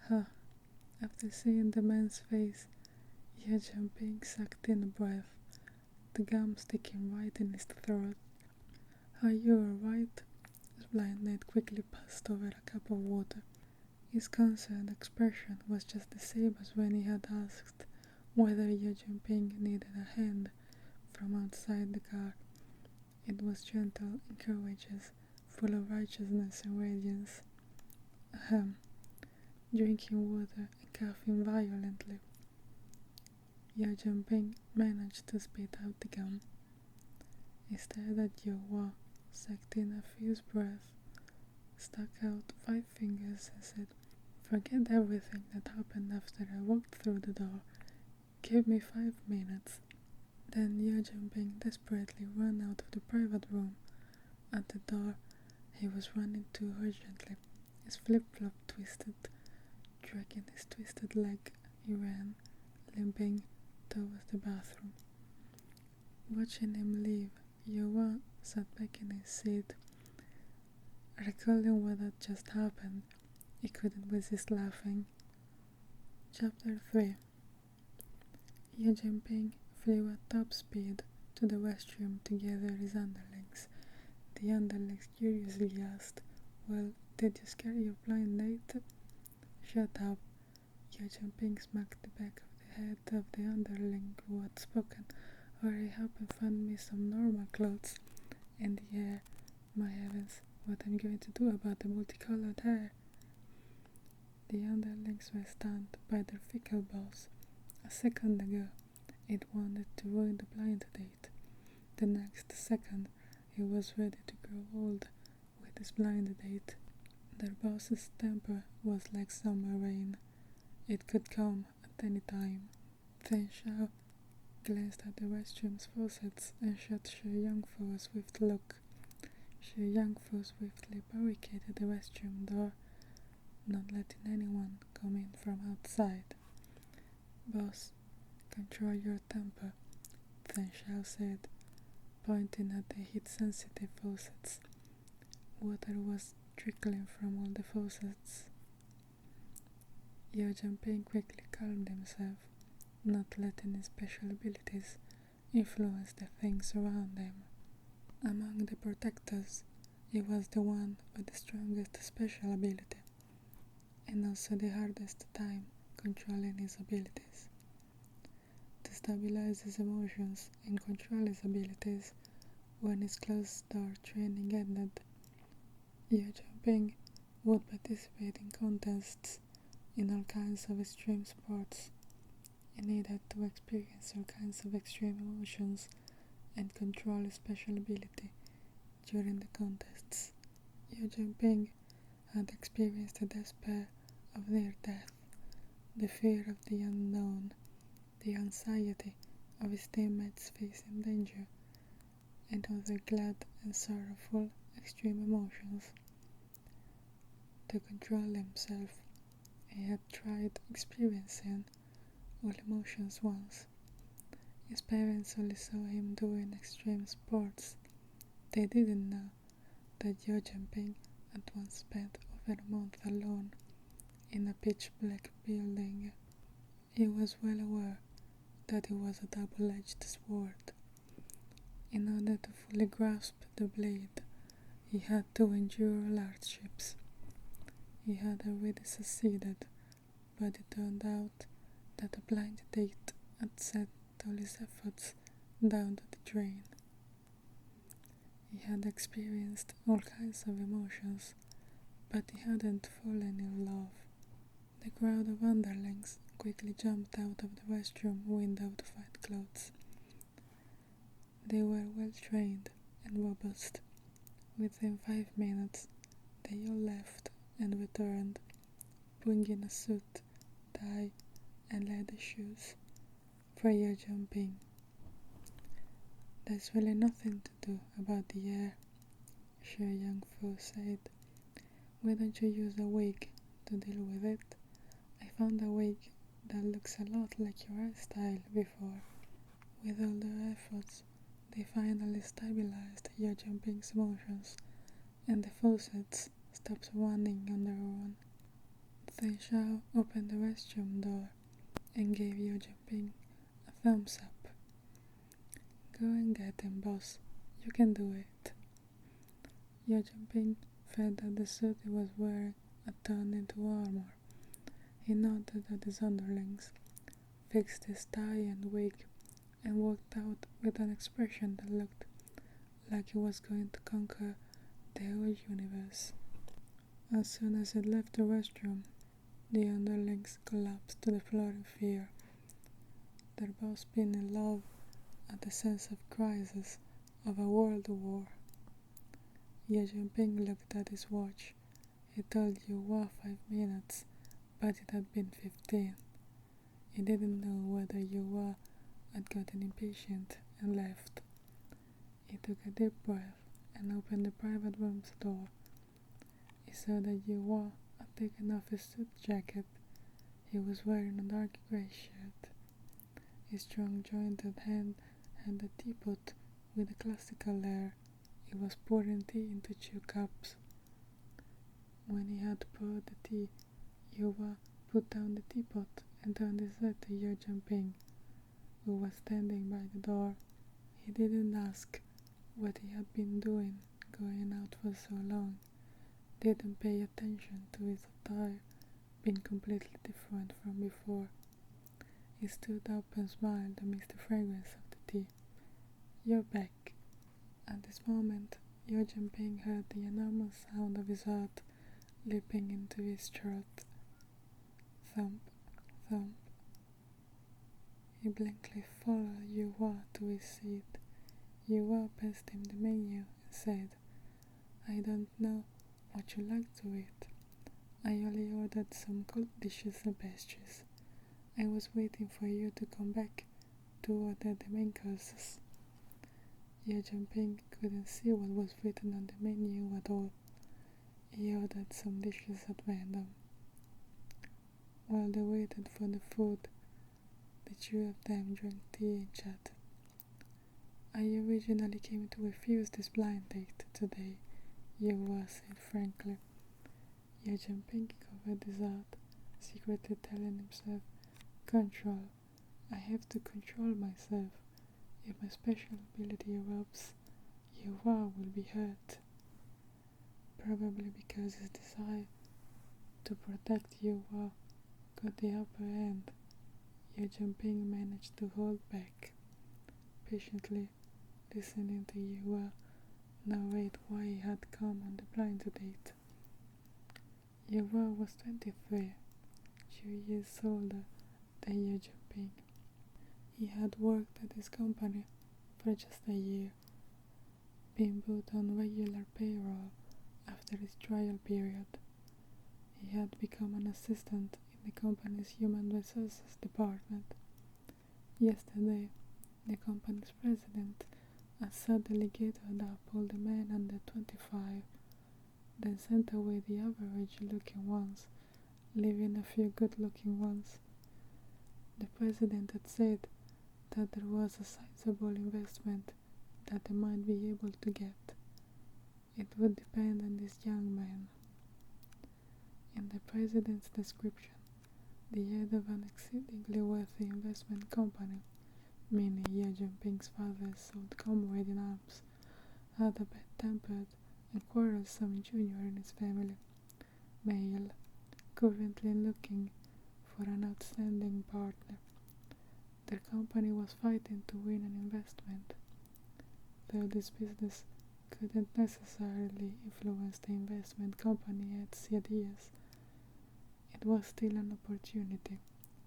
huh?" After seeing the man's face, Zhengping sucked in a breath, the gum sticking right in his throat. "Are you alright?" His blind date quickly passed over a cup of water. His concerned expression was just the same as when he had asked whether Zhengping needed a hand from outside the car. It was gentle and courageous, full of righteousness and radiance. Ahem. Drinking water and coughing violently, Zhengping managed to spit out the gum. He stared at Yōuyù, sucked in a fierce breath, stuck out 5 fingers and said, "Forget everything that happened after I walked through the door. Give me 5 minutes. Then Zhengping desperately ran out of the private room. At the door, he was running too urgently. His flip-flop twisted. Dragging his twisted leg, he ran, limping, towards the bathroom. Watching him leave, Yōuyù sat back in his seat. Recalling what had just happened, he couldn't resist laughing. Chapter 3. Zhengping flew at top speed to the restroom to gather his underlings. The underlings curiously asked, "Well, did you scare your blind date?" "Shut up." Zhengping smacked the back of the head of the underling who had spoken. "Hurry up and find me some normal clothes." And the hair, my heavens, what am I going to do about the multicolored hair? The underlings were stunned by their fickle boss. A second ago, it wanted to ruin the blind date. The next second, he was ready to grow old with his blind date. Their boss's temper was like summer rain. It could come at any time. Xiānshēng glanced at the restroom's faucets and shot Xuyang for a swift look. Xuyang swiftly barricaded the restroom door, not letting anyone come in from outside. "Boss, control your temper," Xiānshēng said, pointing at the heat-sensitive faucets. Water was trickling from all the faucets. Zhengping quickly calmed himself, not letting his special abilities influence the things around him. Among the protectors, he was the one with the strongest special ability, and also the hardest time controlling his abilities. To stabilize his emotions and control his abilities, when his closed-door training ended, Zhengping would participate in contests in all kinds of extreme sports. He needed to experience all kinds of extreme emotions and control his special ability during the contests. Zhengping had experienced the despair of near death, the fear of the unknown, the anxiety of his teammates facing danger, and other glad and sorrowful extreme emotions. To control himself, he had tried experiencing all emotions once. His parents only saw him doing extreme sports. They didn't know that Zhengping had once spent over a month alone in a pitch-black building. He was well aware that it was a double-edged sword. In order to fully grasp the blade, he had to endure all hardships. He had already succeeded, but it turned out that a blind date had set all his efforts down to the drain. He had experienced all kinds of emotions, but he hadn't fallen in love. The crowd of underlings quickly jumped out of the restroom window to find clothes. They were well trained and robust. Within 5 minutes, they all left and returned, bringing a suit, tie, and leather shoes for Zhengping. There's really nothing to do about the hair, Xuyang said. Why don't you use a wig to deal with it? I found a wig that looks a lot like your hairstyle before. With all their efforts, they finally stabilized Zhengping's emotions, and the faucets stopped running on their own. Then Xiao opened the restroom door and gave Zhengping a thumbs up. Go and get him, boss. You can do it. Zhengping felt that the suit he was wearing had turned into armor. He nodded at his underlings, fixed his tie and wig, and walked out with an expression that looked like he was going to conquer the whole universe. As soon as he left the restroom, the underlings collapsed to the floor in fear. Their boss being in love at the sense of crisis of a world war. Zhengping looked at his watch. He told Yǒuyù 5 minutes, but it had been 15. He didn't know whether Yǒuyù had gotten impatient and left. He took a deep breath and opened the private room's door. He saw that Yǒuyù had taken off his suit jacket. He was wearing a dark grey shirt. His strong jointed hand had a teapot with a classical air. He was pouring tea into 2 cups. When he had poured the tea, Yǒuyù put down the teapot and turned his head to Zhengping, who was standing by the door. He didn't ask what he had been doing going out for so long, didn't pay attention to his attire being completely different from before. He stood up and smiled amidst the fragrance of the tea. You're back. At this moment, Zhengping heard the enormous sound of his heart leaping into his throat. Thump, thump. He blankly followed Yǒuyù to his seat. Yǒuyù passed him the menu and said, I don't know what you like to eat. I only ordered some cold dishes and pastries. I was waiting for you to come back to order the main courses. Zhengping couldn't see what was written on the menu at all. He ordered some dishes at random. While they waited for the food, the 2 of them drank tea and chatted. I originally came to refuse this blind date today, Yǒuyù said frankly. Zhengping covered his heart, secretly telling himself, control. I have to control myself. If my special ability erupts, Yǒuyù will be hurt. Probably because his desire to protect Yǒuyù got the upper hand, Zhengping managed to hold back, patiently listening to Yǒuyù narrate why he had come on the blind date. Yǒuyù was 23, 2 years older than Zhengping. He had worked at his company for just a year, being put on regular payroll after his trial period. He had become an assistant in the company's human resources department. Yesterday, the company's president had suddenly gathered up all the men under 25, then sent away the average-looking ones, leaving a few good-looking ones. The president had said that there was a sizable investment that they might be able to get. It would depend on these young men. In the president's description, the head of an exceedingly wealthy investment company, meaning Zhengping's father's old comrade in arms, had a bad-tempered and quarrelsome junior in his family, male, currently looking for an outstanding partner. Their company was fighting to win an investment, though this business couldn't necessarily influence the investment company's ideas. It was still an opportunity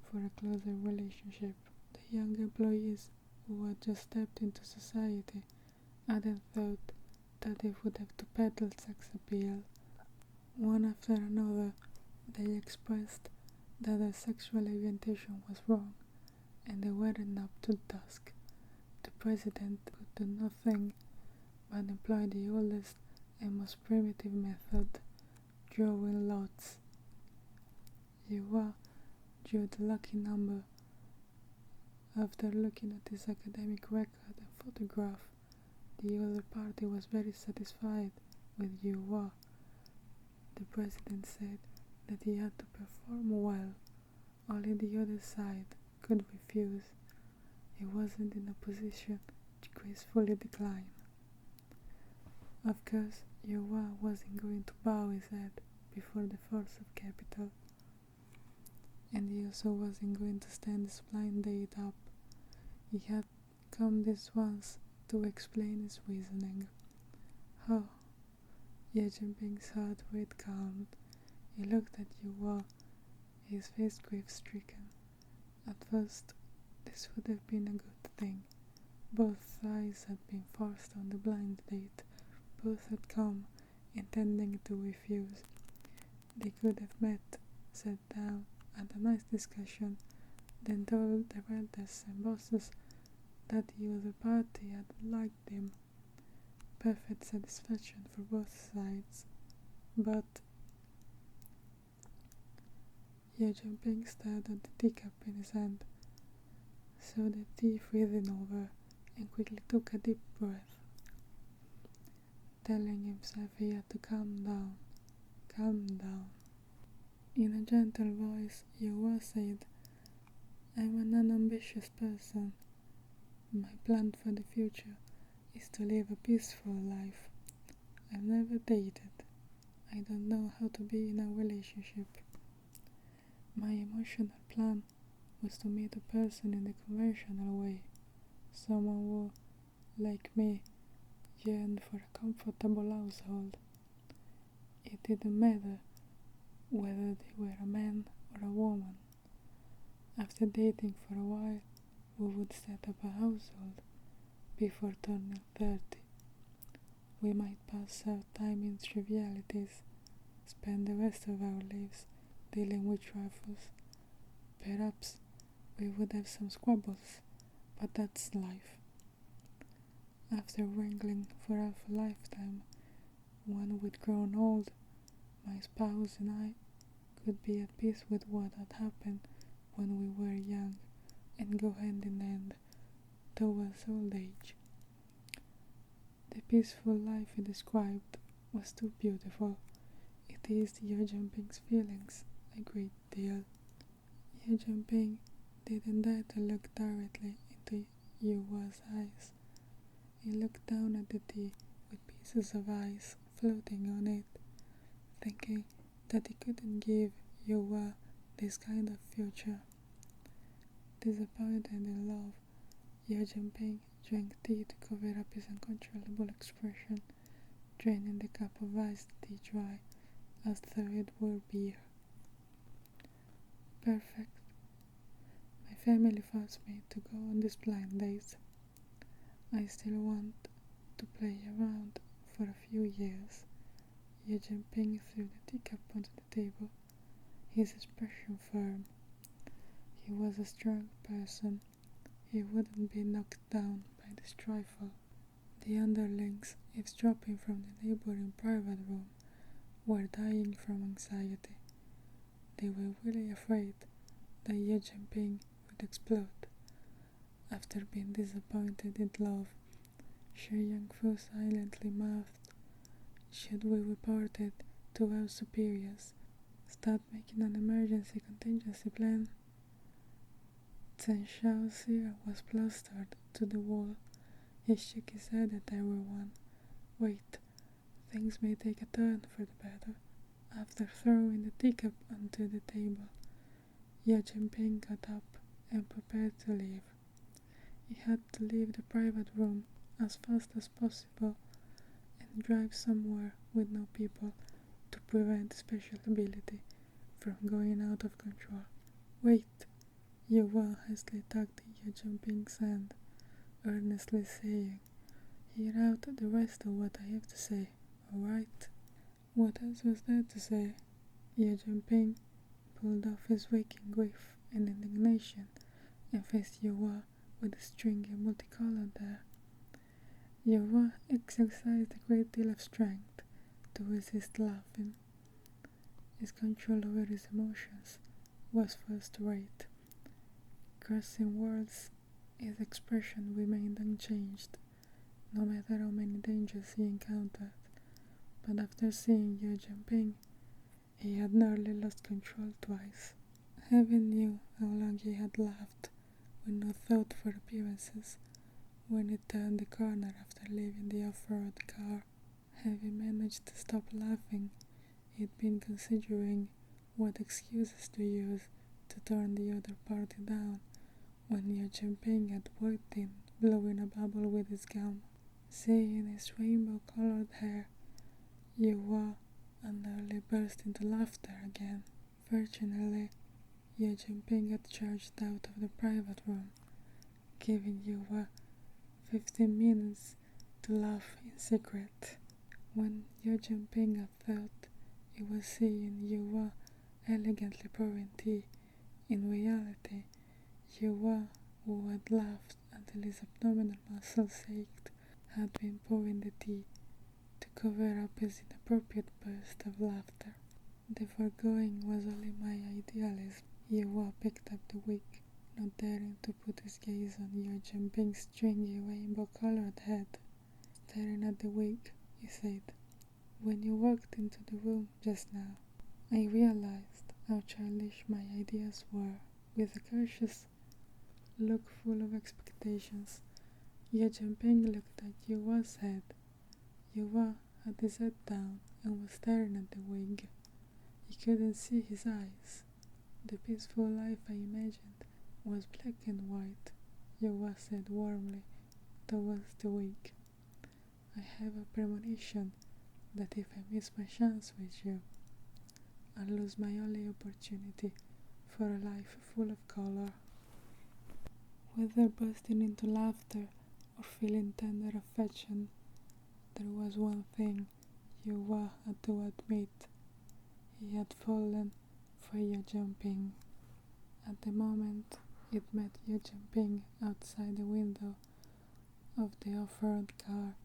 for a closer relationship. The young employees who had just stepped into society hadn't thought that they would have to peddle sex appeal. One after another, they expressed that their sexual orientation was wrong, and they weren't up to the task. The president would do nothing but employ the oldest and most primitive method, drawing lots. Yǒuyù drew the lucky number. After looking at his academic record and photograph, the other party was very satisfied with Yǒuyù. The president said that he had to perform well, only the other side could refuse. He wasn't in a position to gracefully decline. Of course, Yǒuyù wasn't going to bow his head before the force of capital, and he also wasn't going to stand his blind date up. He had come this once to explain his reasoning. Oh, Zhengping's heart rate calmed. He looked at Yǒuyù, his face grief-stricken. At first, this would have been a good thing. Both eyes had been forced on the blind date. Both had come, intending to refuse. They could have met, sat down, had a nice discussion, then told the renters and bosses that the other party had liked him. Perfect satisfaction for both sides. But Zhengping stared at the teacup in his hand, saw the tea freezing over, and quickly took a deep breath, telling himself he had to calm down. In a gentle voice, Yǒuyù said, "I'm an unambitious person. My plan for the future is to live a peaceful life. I've never dated. I don't know how to be in a relationship. My emotional plan was to meet a person in the conventional way, someone who, like me, yearned for a comfortable household. It didn't matter whether they were a man or a woman. After dating for a while, we would set up a household before turning 30. We might pass our time in trivialities, spend the rest of our lives dealing with trifles. Perhaps we would have some squabbles, but that's life. After wrangling for half a lifetime, when we'd grown old, my spouse and I could be at peace with what had happened when we were young and go hand in hand towards old age." The peaceful life he described was too beautiful. It eased Zhengping's feelings a great deal. Zhengping didn't dare to look directly into Yǒuyù's eyes. He looked down at the tea with pieces of ice floating on it, thinking that he couldn't give Yǒuyù this kind of future. Disappointed in love, Zhengping drank tea to cover up his uncontrollable expression, draining the cup of iced tea dry as though it were beer. "Perfect. My family forced me to go on these blind dates. I still want to play around for a few years. Zhengping threw the teacup onto the table, his expression firm. He was a strong person. He wouldn't be knocked down by this trifle. The underlings, eavesdropping from the neighboring private room, were dying from anxiety. They were really afraid that Zhengping would explode. After being disappointed in love, Xuyang silently mouthed, "Should we report it to our superiors? Start making an emergency contingency plan?" Chen Xiao's ear was plastered to the wall. He shook his head at everyone. "Wait, things may take a turn for the better." After throwing the teacup onto the table, Zhengping got up and prepared to leave. He had to leave the private room as fast as possible and drive somewhere with no people to prevent special ability from going out of control. "Wait!" Yǒuyù hastily tugged Zhengping's hand, earnestly saying, "Hear out the rest of what I have to say, alright?" What else was there to say? Zhengping pulled off his waking grief and indignation and faced Yǒuyù with a stringy multicolored hair. Yǒuyù exercised a great deal of strength to resist laughing. His control over his emotions was first-rate. Crossing worlds, his expression remained unchanged, no matter how many dangers he encountered. But after seeing Zhengping, he had nearly lost control twice. Heaven knew how long he had laughed, with no thought for appearances, when he turned the corner after leaving the off-road car. Having managed to stop laughing, he'd been considering what excuses to use to turn the other party down, when Zhengping had walked in, blowing a bubble with his gum. Seeing his rainbow-colored hair, Yǒuyù nearly burst into laughter again. Fortunately, Zhengping had charged out of the private room, giving Yǒuyù 15 minutes to laugh in secret. When Zhengping had thought he was seeing Yǒuyù elegantly pouring tea, in reality, Yǒuyù, who had laughed until his abdominal muscles ached, had been pouring the tea to cover up his inappropriate burst of laughter. The foregoing was only my idealism. Yǒuyù picked up the wig, not daring to put his gaze on Zhengping's stringy rainbow-colored head. Staring at the wig, he said, "When you walked into the room just now, I realized how childish my ideas were." With a cautious look full of expectations, Zhengping looked at Yǒuyù's head. Yǒuyù had his head down and was staring at the wig. He couldn't see his eyes. "The peaceful life I imagined was black and white," Yǒuyù said warmly towards the wig. "I have a premonition that if I miss my chance with you, I'll lose my only opportunity for a life full of color." Whether bursting into laughter or feeling tender affection, there was one thing Yǒuyù had to admit: he had fallen for Zhengping. At the moment it met Zhengping outside the window of the off-road car,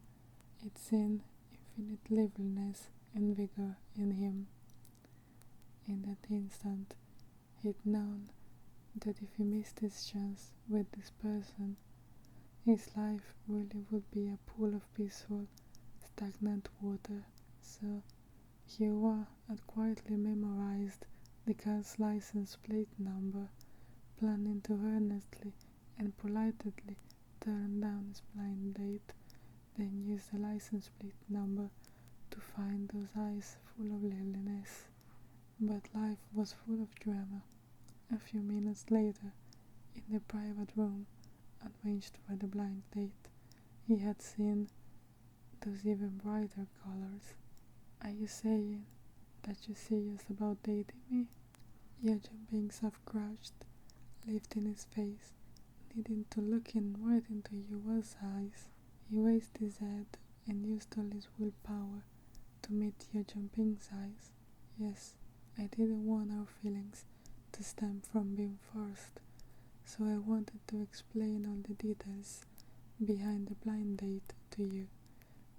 it seen infinite liveliness and vigor in him. In that instant, he'd known that if he missed his chance with this person, his life really would be a pool of peaceful, stagnant water. So, Yǒuyù had quietly memorized the car's license plate number, planning to earnestly and politely turn down his blind date, then use the license plate number to find those eyes full of liveliness. But life was full of drama. A few minutes later, in the private room arranged for the blind date, he had seen those even brighter colors. "Are you saying that you're serious about dating me?" Zhengping soft-crouched, lifting his face, needing to look in right into Yua's eyes. He raised his head and used all his willpower to meet Zhengping's eyes. Yes, I didn't want our feelings to stem from being forced, so I wanted to explain all the details behind the blind date to you,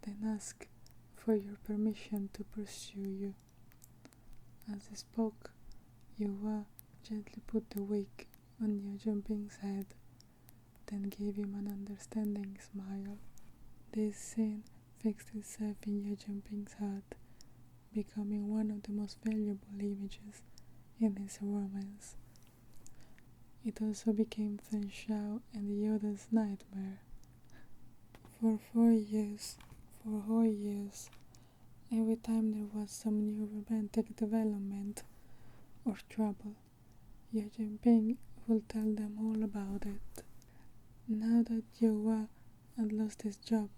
then ask for your permission to pursue you. As he spoke, Yua gently put the wig on Zhengping's head, then gave him an understanding smile. This scene fixed itself in Zhengping's heart, becoming one of the most valuable images in his romance. It also became Zhengshao and the others' nightmare. For whole years, every time there was some new romantic development or trouble, Zhengping would tell them all about it. Now that Yua had lost his job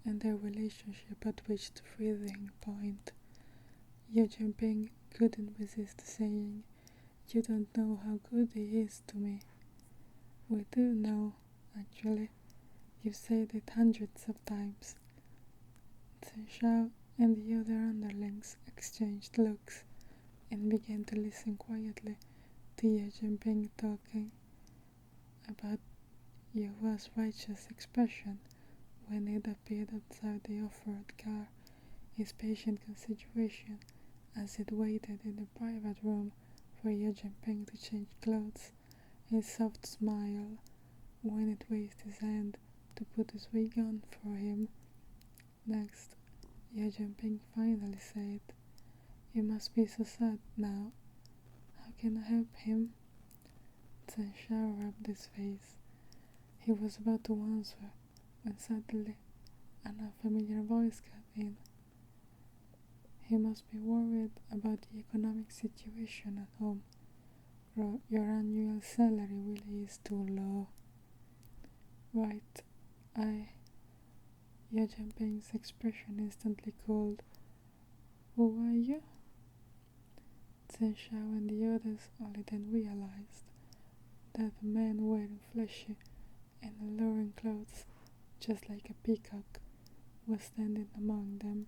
and their relationship had reached freezing point, Zhengping couldn't resist saying, "You don't know how good he is to me." "We do know, actually. You've said it hundreds of times." Zhengshao and the other underlings exchanged looks and began to listen quietly to Zhengping talking about Yua's righteous expression when it appeared outside the off-road car, his patient consideration as it waited in the private room for Zhengping to change clothes, his soft smile when it raised his hand to put his wig on for him. Next, Zhengping finally said, "He must be so sad now. How can I help him?" Zhengshao rubbed his face. He was about to answer when suddenly an unfamiliar voice cut in. "He must be worried about the economic situation at home. Your annual salary really is too low." "Right, Zhengping's expression instantly cooled. "Who are you?" Zhengshao and the others only then realized that the man wearing fleshy and alluring clothes, just like a peacock, was standing among them,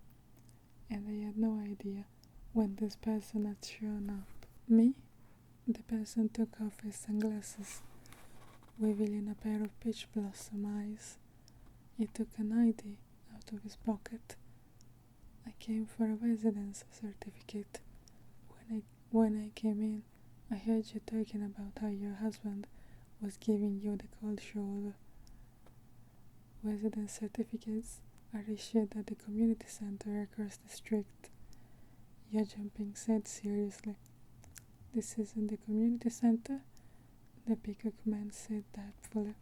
and they had no idea when this person had shown up. "Me?" The person took off his sunglasses, revealing a pair of peach blossom eyes. He took an ID out of his pocket. "I came for a residence certificate. When I came in, I heard you talking about how your husband was giving you the cold shoulder. Residence certificates are issued at the community center across the street," Zhengping said seriously. "This isn't the community center," the peacock man said doubtfully.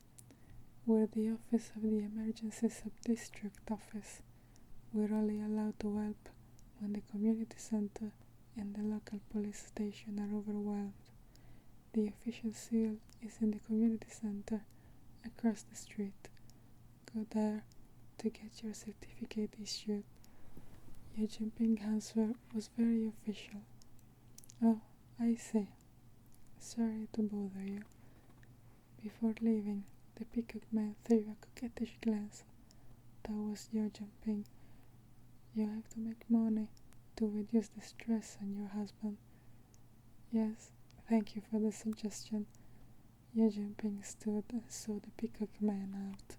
"We're the office of the emergency sub-district office. We're only allowed to help when the community center and the local police station are overwhelmed. The official seal is in the community center across the street. Go there to get your certificate issued." Zhengping's answer was very official. "Oh, I see. Sorry to bother you." Before leaving, the peacock man threw a coquettish glance towards Zhengping. "You have to make money to reduce the stress on your husband." "Yes, thank you for the suggestion." Zhengping stood and saw the peacock man out.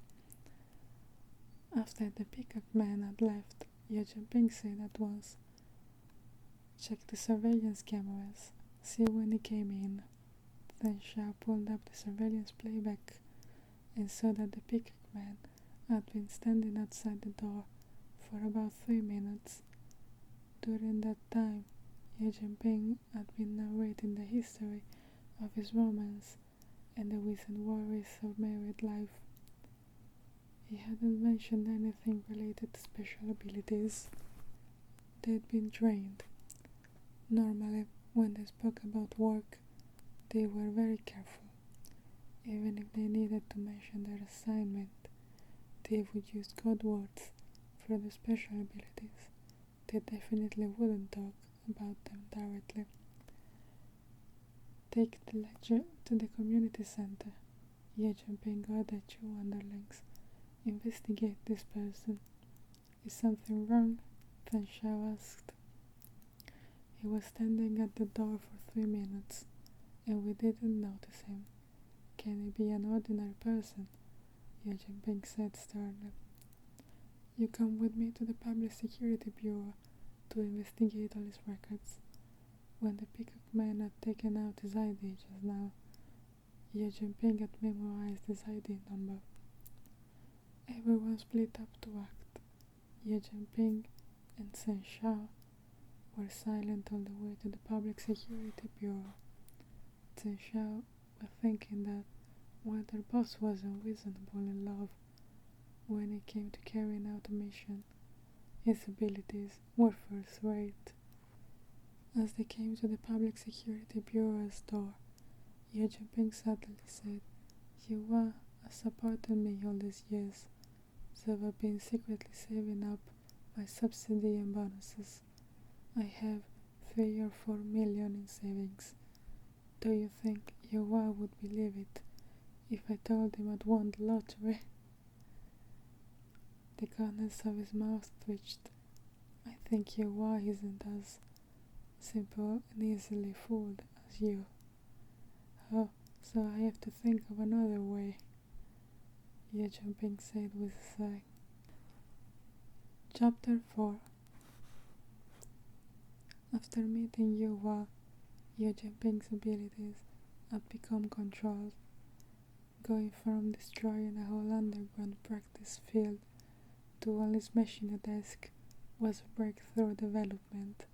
After the peacock man had left, Zhengping said at once, "Check the surveillance cameras. See when he came in." Then Shao pulled up the surveillance playback and saw that the peacock man had been standing outside the door for about 3 minutes. During that time, Zhengping had been narrating the history of his romance and the recent worries of married life. He hadn't mentioned anything related to special abilities. They'd been trained. Normally, when they spoke about work, they were very careful. Even if they needed to mention their assignment, they would use code words for the special abilities. They definitely wouldn't talk about them directly. Take the ledger to the community center. Zhengping ordered 2 underlings. Investigate this person. Is something wrong? Fan Shao asked. He was standing at the door for 3 minutes, and we didn't notice him. Can he be an ordinary person? Zhengping said sternly. You come with me to the Public Security Bureau to investigate all his records. When the peacock man had taken out his ID just now, Zhengping had memorized his ID number. Everyone split up to act. Zhengping and Fan Shao were silent all the way to the Public Security Bureau. Fan Shao were thinking that while their boss was unreasonable in love, when it came to carrying out a mission, his abilities were first rate. As they came to the Public Security Bureau's door, Zhengping suddenly said, Yōuyù has supported me all these years, so I've been secretly saving up my subsidy and bonuses. I have 3 or 4 million in savings. Do you think Yōuyù would believe it if I told him I'd won the lottery? The corners of his mouth twitched. I think Yōuyù isn't as simple and easily fooled as you. Oh, so I have to think of another way, Zhengping said with a sigh. Chapter 4. After meeting Yōuyù, Zhengping's abilities had become controlled. Going from destroying a whole underground practice field to only smashing a desk was a breakthrough development.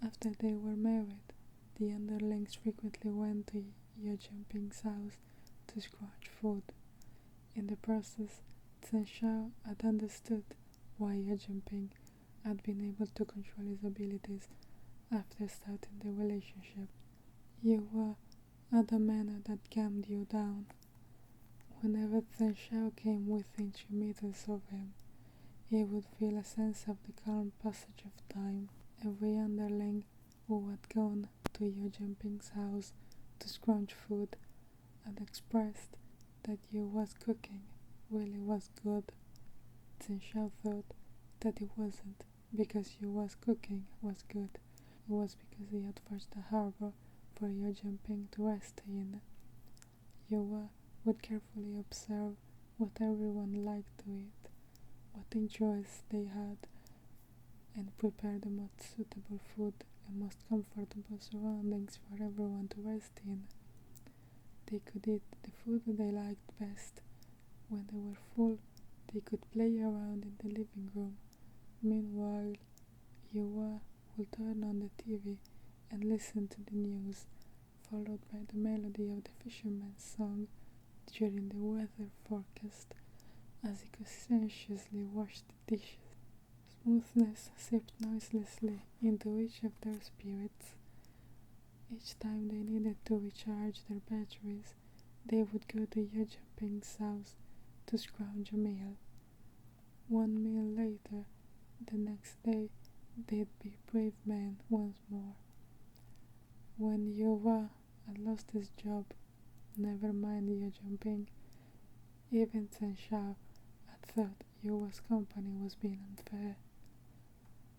After they were married, the underlings frequently went to Zhengping's house to scratch food. In the process, Fan Shao had understood why Zhengping had been able to control his abilities after starting the relationship. Yōuyù had a manner that calmed you down. Whenever Fan Shao came within 2 meters of him, he would feel a sense of the calm passage of time. Every underling who had gone to Zhengping's house to scrunch food had expressed that Yōuyù's cooking really was good. Fan Shao thought that it wasn't because Yōuyù's cooking was good, it was because he had forged a harbor for Zhengping to rest in. Yōuyù would carefully observe what everyone liked to eat, what interests they had, and prepare the most suitable food and most comfortable surroundings for everyone to rest in. They could eat the food they liked best. When they were full, they could play around in the living room. Meanwhile, Yōuyù would turn on the TV and listen to the news, followed by the melody of the fisherman's song during the weather forecast, as he conscientiously washed the dishes. Smoothness sipped noiselessly into each of their spirits. Each time they needed to recharge their batteries, they would go to Zhengping's house to scrounge a meal. 1 meal later, the next day, they'd be brave men once more. When Yōuyù had lost his job, never mind Zhengping, even Fan Shao had thought Yōuyù's company was being unfair.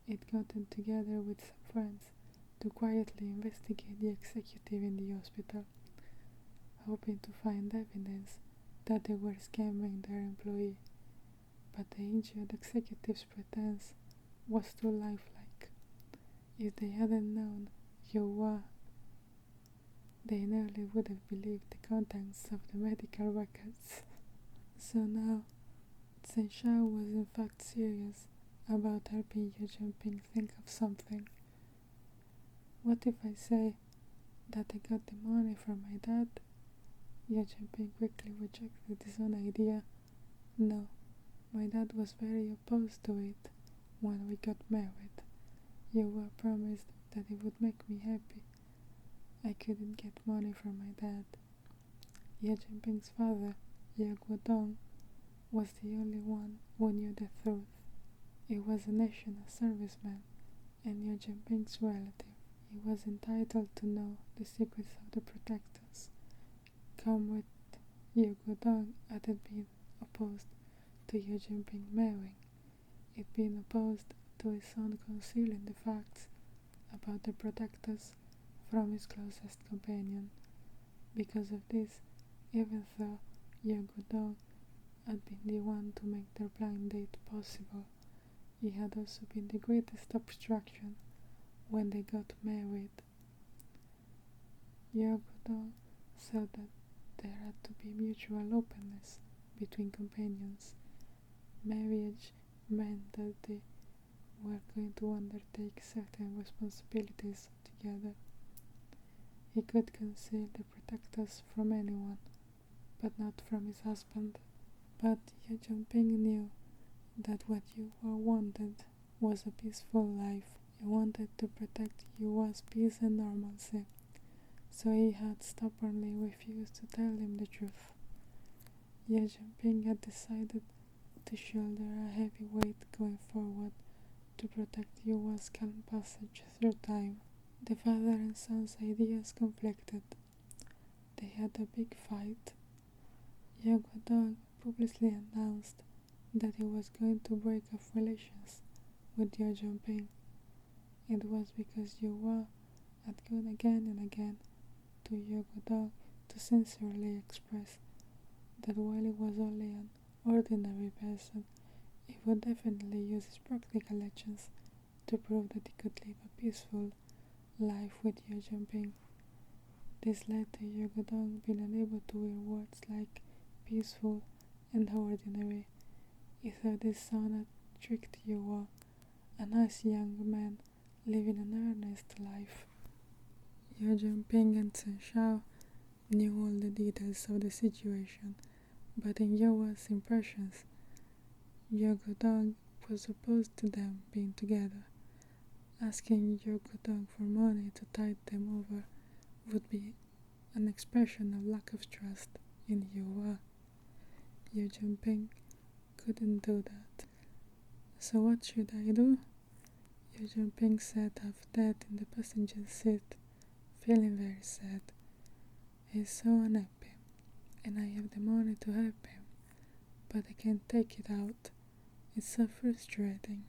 He'd gotten together with some friends to quietly investigate the executive in the hospital, hoping to find evidence that they were scamming their employee, but the injured executive's pretense was too lifelike. If they hadn't known Yōuyù, they nearly would have believed the contents of the medical records. So now, Fan Shao was in fact serious about helping Zhengping think of something. What if I say that I got the money from my dad? Zhengping quickly rejected his own idea. No, my dad was very opposed to it when we got married. Yōuyù promised that it would make me happy. I couldn't get money from my dad. Zhengping's father, Xiāngguò, was the only one who knew the truth. He was a national serviceman, and Zhengping's relative, He was entitled to know the secrets of the protectors. Come with Yōuyù had been opposed to Zhengping marrying. It had been opposed to his son concealing the facts about the protectors from his closest companion. Because of this, even though Yōuyù had been the one to make their blind date possible, he had also been the greatest obstruction when they got married. Yōuyù said that there had to be mutual openness between companions. Marriage meant that they were going to undertake certain responsibilities together. He could conceal the protectors from anyone, but not from his husband. But Zhengping knew that what Yōuyù wanted was a peaceful life. He wanted to protect Yōuyù's peace and normalcy, so he had stubbornly refused to tell him the truth. Zhengping had decided to shoulder a heavy weight going forward to protect Yōuyù's calm passage through time. The father and son's ideas conflicted. They had a big fight. Yōuyù publicly announced that he was going to break off relations with Zhengping. It was because Yōuyù had gone again and again to Yōuyù to sincerely express that while he was only an ordinary person, he would definitely use his practical actions to prove that he could live a peaceful life with Zhengping. This led to Yōuyù being unable to hear words like peaceful and ordinary. He thought his son had tricked Yōuyù, a nice young man living an earnest life. Zhengping and Xiānshēng knew all the details of the situation, but in Yōuyù's impressions, Yōuyù was opposed to them being together. Asking Yōuyù for money to tide them over would be an expression of lack of trust in Yōuyù. Zhengping couldn't do that. So what should I do? Zhengping sat half dead in the passenger seat, feeling very sad. He's so unhappy, and I have the money to help him, but I can't take it out. It's so frustrating.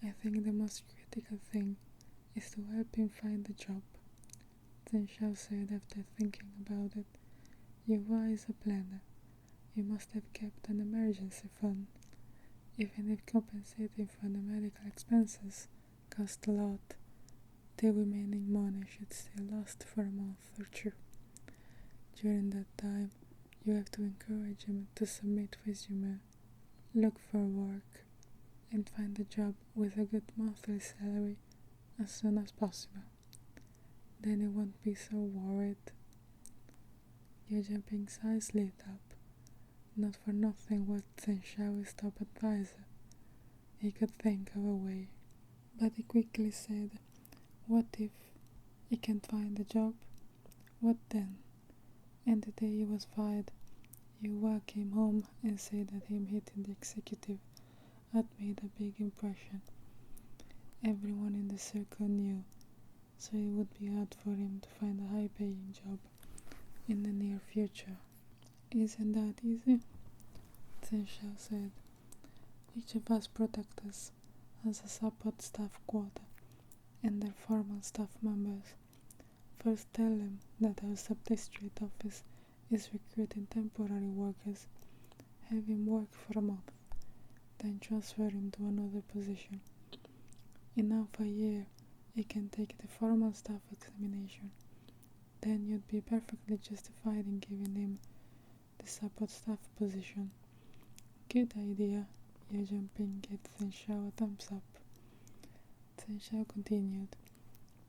I think the most critical thing is to help him find a job. Xiāngguò said after thinking about it. Yōuyù is a planner. You must have kept an emergency fund. Even if compensating for the medical expenses cost a lot, the remaining money should still last for a month or two. During that time, you have to encourage him to submit resume, look for work, and find a job with a good monthly salary as soon as possible. Then he won't be so worried. Zhengping's eyes lit up. Not for nothing was Xiānshēng his top advisor. He could think of a way. But he quickly said, what if he can't find a job? What then? And the day he was fired, Yōuyù came home and said that him hitting the executive had made a big impression. Everyone in the circle knew, so it would be hard for him to find a high-paying job in the near future. Isn't that easy? Xiāngguò said. Each of us protectors has a support staff quota, and their formal staff members. First tell him that our sub-district office is recruiting temporary workers. Have him work for a month, then transfer him to another position. In half a year, he can take the formal staff examination. Then you'd be perfectly justified in giving him the support staff position. Good idea. Zhengping gave Xiāngguò a thumbs up. Xiāngguò continued.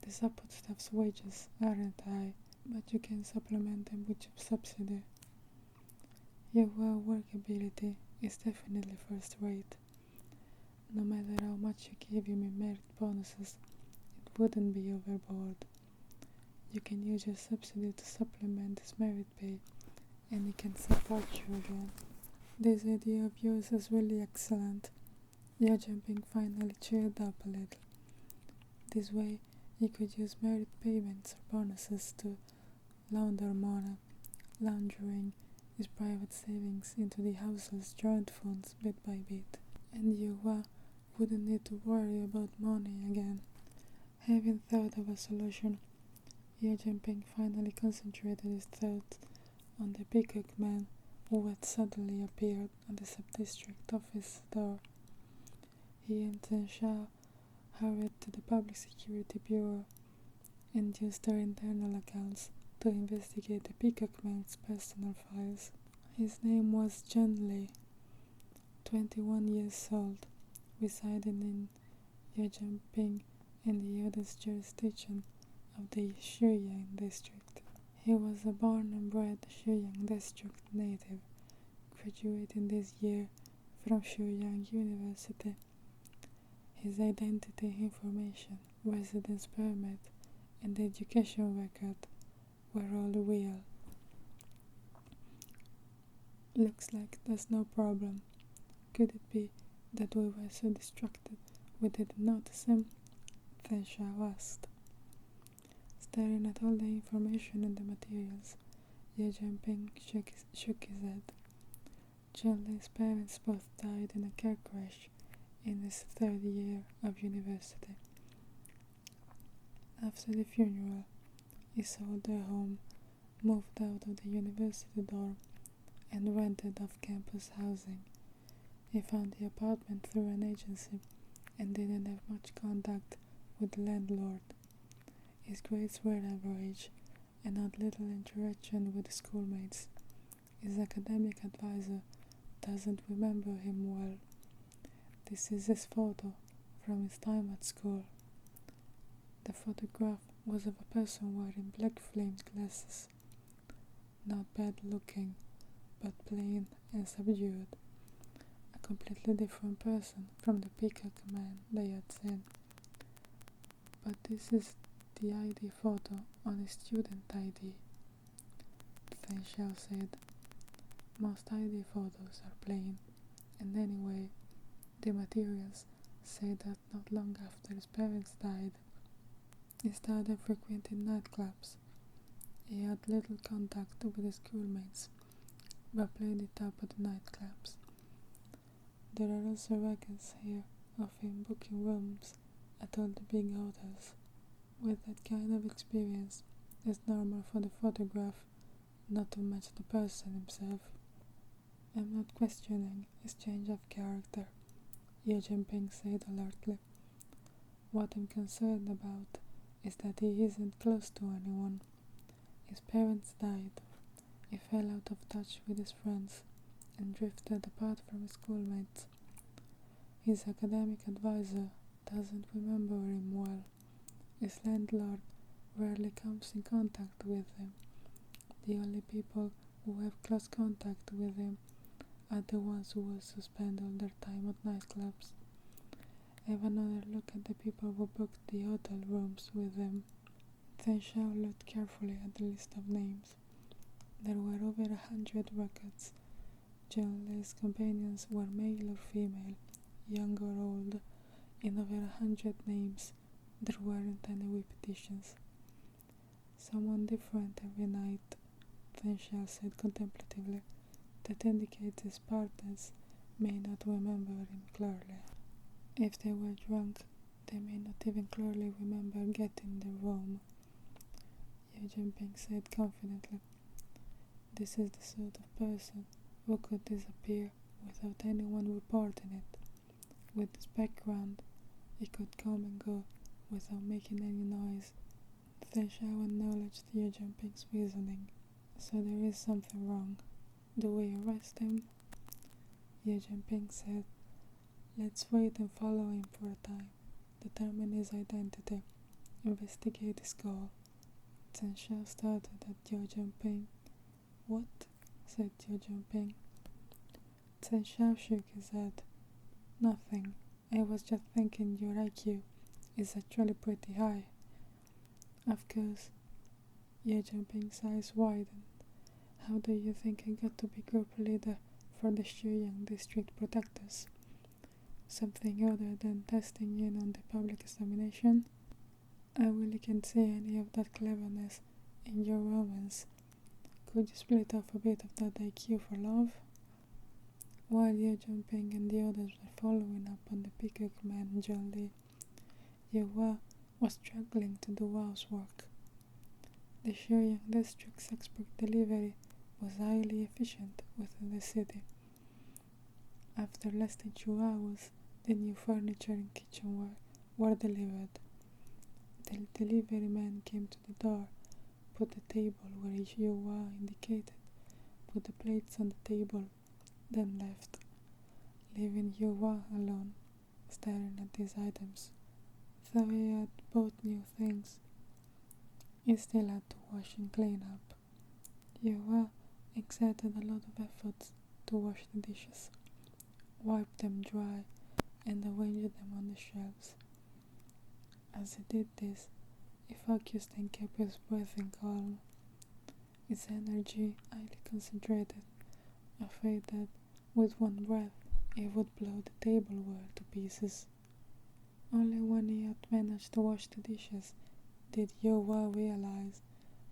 The support staff's wages aren't high, but you can supplement them with job subsidy. Your workability is definitely first rate. No matter how much you give him in merit bonuses, it wouldn't be overboard. You can use your subsidy to supplement his merit pay, and he can support you again. This idea of yours is really excellent. Zhengping finally cheered up a little. This way, he could use merit payments or bonuses to launder money, laundering his private savings into the household's joint funds bit by bit, and Yōuyù wouldn't need to worry about money again. Having thought of a solution, Zhengping finally concentrated his thoughts on the peacock man who had suddenly appeared at the sub-district office door. He and Xiānshēng hurried to the Public Security Bureau and used their internal accounts to investigate the peacock man's personal files. His name was danmei, 21 years old, residing in Zhengping in the oldest jurisdiction of the Xuyang district. He was a born and bred Xuyang district native, graduating this year from Xuyang University. His identity information, residence permit, and education record were all real. Looks like there's no problem. Could it be that we were so distracted we didn't notice him? Xiāngguò asked. Staring at all the information in the materials, Zhengping shook his head. Zhenglei's parents both died in a car crash in his third year of university. After the funeral, he sold their home, moved out of the university dorm, and rented off-campus housing. He found the apartment through an agency and didn't have much contact with the landlord. His grades were average and had little interaction with the schoolmates. His academic advisor doesn't remember him well. This is his photo from his time at school. The photograph was of a person wearing black-framed glasses. Not bad looking, but plain and subdued. A completely different person from the peacock man they had seen. But this is the ID photo on his student ID, Xiānshēng said. Most ID photos are plain, and anyway, the materials say that not long after his parents died, he started frequenting nightclubs. He had little contact with his schoolmates, but played it up at the nightclubs. There are also records here of him booking rooms at all the big hotels. With that kind of experience, it's normal for the photograph not to match the person himself. I'm not questioning his change of character, Zhengping said alertly. What I'm concerned about is that he isn't close to anyone. His parents died. He fell out of touch with his friends and drifted apart from his schoolmates. His academic advisor doesn't remember him well. His landlord rarely comes in contact with him. The only people who have close contact with him are the ones who also spend all their time at nightclubs. Have another look at the people who booked the hotel rooms with him. Xiānshēng looked carefully at the list of names. There were over 100 records. Zhenglei's companions were male or female, young or old. In over 100 names, there weren't any repetitions. Someone different every night, Xiānshēng said contemplatively. That indicates his partners may not remember him clearly. If they were drunk, they may not even clearly remember getting the room, Zhengping said confidently. This is the sort of person who could disappear without anyone reporting it. With his background, he could come and go without making any noise. Xiānshēng acknowledged Zhengping's reasoning. So there is something wrong. Do we arrest him? Zhengping said. Let's wait and follow him for a time. Determine his identity. Investigate his goal. Xiānshēng started at Zhengping. What? Said Zhengping. Xiānshēng shook his head. Nothing. I was just thinking your IQ is actually pretty high. Of course. Zhengping's eyes widened. How do you think I got to be group leader for the Xuyang district protectors? Something other than testing in on the public examination? I really can't see any of that cleverness in your romance. Could you split off a bit of that IQ for love? While Zhengping and the others were following up on the peacock man Jolly, Yǒuyù was struggling to do housework. The Xuyang district's expert delivery was highly efficient within the city. After less than 2 hours, the new furniture and kitchenware were delivered. The delivery man came to the door, put the table where Yǒuyù indicated, put the plates on the table, then left, leaving Yǒuyù alone, staring at these items. Though he had bought new things, he still had to wash and clean up. Yǒuyù exerted a lot of effort to wash the dishes, wipe them dry, and arrange them on the shelves. As he did this, he focused and kept his breathing calm, his energy highly concentrated, afraid that with one breath he would blow the tableware to pieces. Only when he had managed to wash the dishes did Yǒuyù realize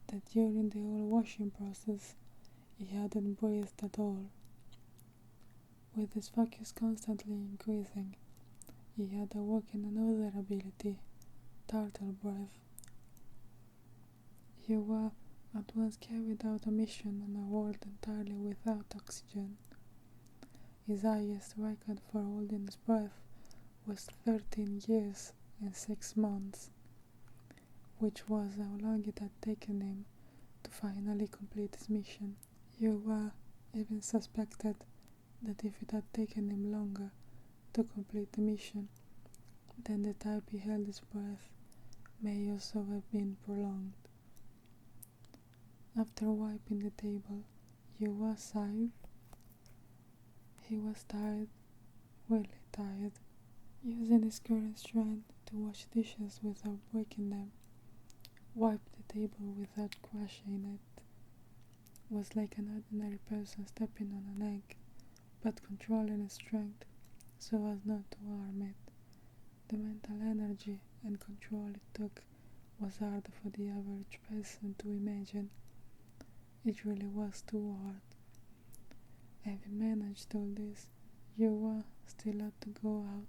that during the whole washing process he hadn't breathed at all. With his focus constantly increasing, he had awoken another ability, turtle breath. Yǒuyù at once carried out a mission on a world entirely without oxygen. His highest record for holding his breath was 13 years and 6 months, which was how long it had taken him to finally complete his mission. Yǒuyù even suspected that if it had taken him longer to complete the mission, then the time he held his breath may also have been prolonged. After wiping the table, Yǒuyù sighed. He was tired, really tired. Using his current strength to wash dishes without breaking them, wipe the table without crushing it, was like an ordinary person stepping on an egg, but controlling his strength so as not to harm it. The mental energy and control it took was hard for the average person to imagine. It really was too hard. Having managed all this, Yǒuyù still had to go out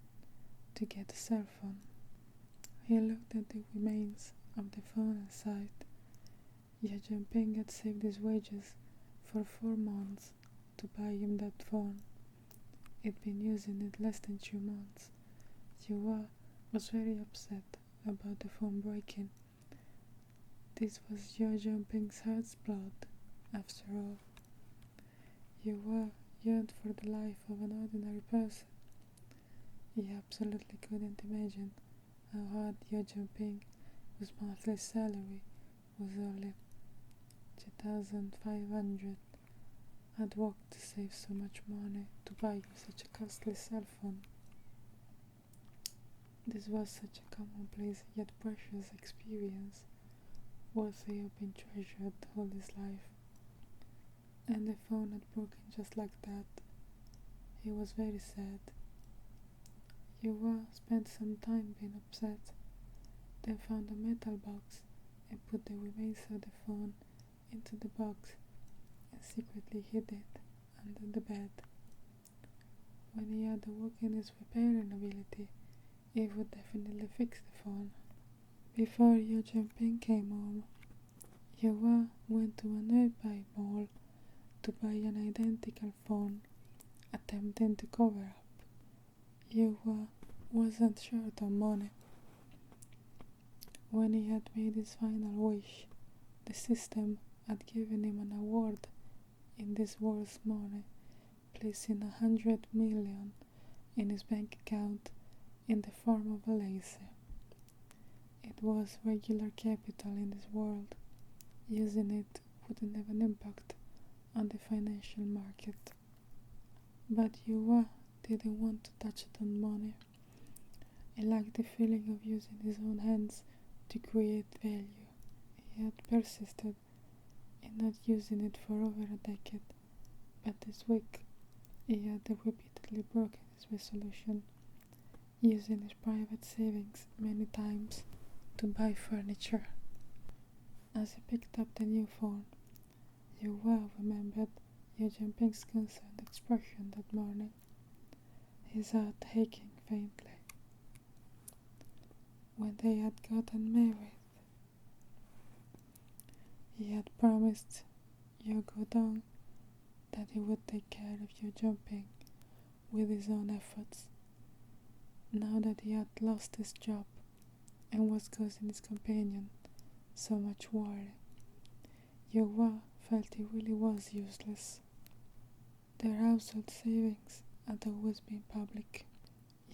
to get a cell phone. He looked at the remains of the phone and sighed. Zhengping had saved his wages for 4 months to buy him that phone. He'd been using it less than 2 months. Yǒuyù was very upset about the phone breaking. This was Zhengping's heart's blood, after all. Yǒuyù yearned for the life of an ordinary person. He absolutely couldn't imagine how hard Zhengping, whose monthly salary was only 2,500, had worked to save so much money to buy such a costly cell phone. This was such a commonplace yet precious experience, worthy of being treasured all his life. And the phone had broken just like that. He was very sad. Yǒuyù spent some time being upset, then found a metal box and put the remains of the phone into the box and secretly hid it under the bed. When he had awoken his repairing ability, he would definitely fix the phone. Before Zhengping came home, Yǒuyù went to a nearby mall to buy an identical phone, attempting to cover up. Yǒuyù wasn't short on money. When he had made his final wish, the system had given him an award in this world's money, placing 100 million in his bank account in the form of a laser. It was regular capital in this world. Using it wouldn't have an impact on the financial market. But Yǒuyù didn't want to touch it on money. He liked the feeling of using his own hands to create value. He had persisted in not using it for over a decade, but this week he had repeatedly broken his resolution, using his private savings many times to buy furniture. As he picked up the new phone, Yōuyù remembered Zhengping's concerned expression that morning, his heart aching faintly. When they had gotten married, he had promised Yōuyù that he would take care of Zhengping with his own efforts. Now that he had lost his job and was causing his companion so much worry, Yōuyù felt he really was useless. Their household savings had always been public.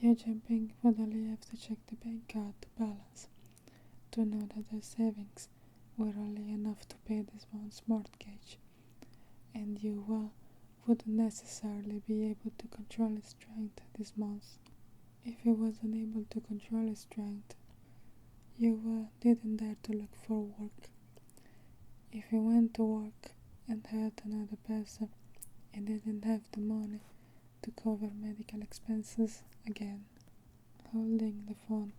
Zhengping would only have to check the bank card balance to know that their savings were only enough to pay this month's mortgage, and Yōuyù wouldn't necessarily be able to control his strength this month. If he was unable to control his strength, Yōuyù didn't dare to look for work. If he went to work and hurt another person, he didn't have the money to cover medical expenses again. Holding the phone,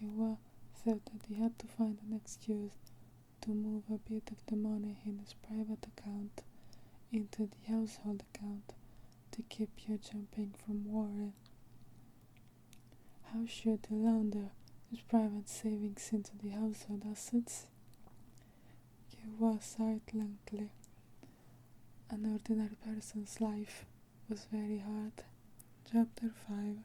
Yōuyù thought that he had to find an excuse to move a bit of the money in his private account into the household account to keep Zhengping from worrying. How should he launder his private savings into the household assets? Yōuyù sighed lengthily. An ordinary person's life was very hard. Chapter 5.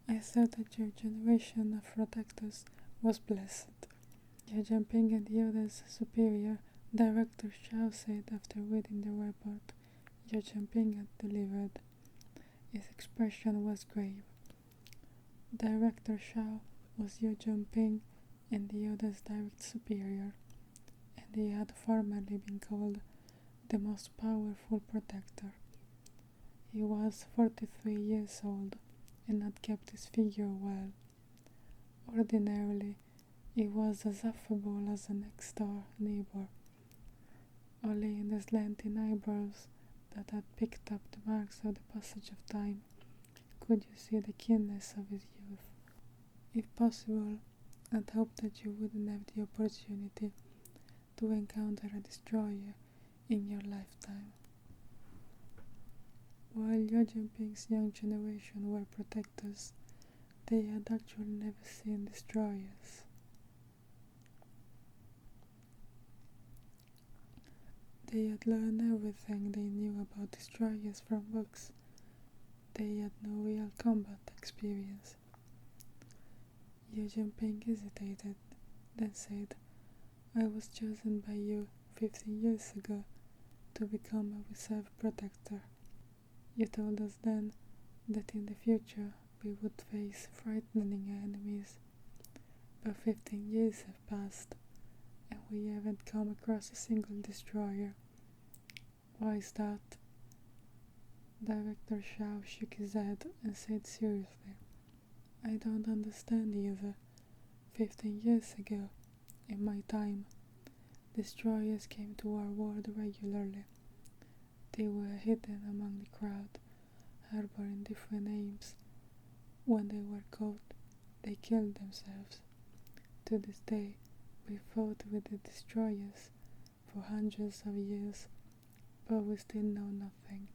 I thought that your generation of protectors was blessed. Zhengping and Yoda's superior, Director Xiao, said after reading the report Zhengping had delivered. His expression was grave. Director Xiao was Zhengping and Yoda's direct superior, and he had formerly been called the most powerful protector. He was 43 years old and had kept his figure well. Ordinarily, he was as affable as a next-door neighbor. Only in the slanting eyebrows that had picked up the marks of the passage of time could you see the keenness of his youth. If possible, I'd hoped that you wouldn't have the opportunity to encounter a destroyer in your lifetime. While Zhengping's young generation were protectors, they had actually never seen destroyers. They had learned everything they knew about destroyers from books. They had no real combat experience. Zhengping hesitated, then said, I was chosen by you 15 years ago to become a reserve protector. You told us then that in the future we would face frightening enemies, but 15 years have passed and we haven't come across a single destroyer. Why is that? Director Xiao shook his head and said seriously, I don't understand either. 15 years ago, in my time, destroyers came to our world regularly. They were hidden among the crowd, harboring different names. When they were caught, they killed themselves. To this day, we fought with the destroyers for hundreds of years, but we still know nothing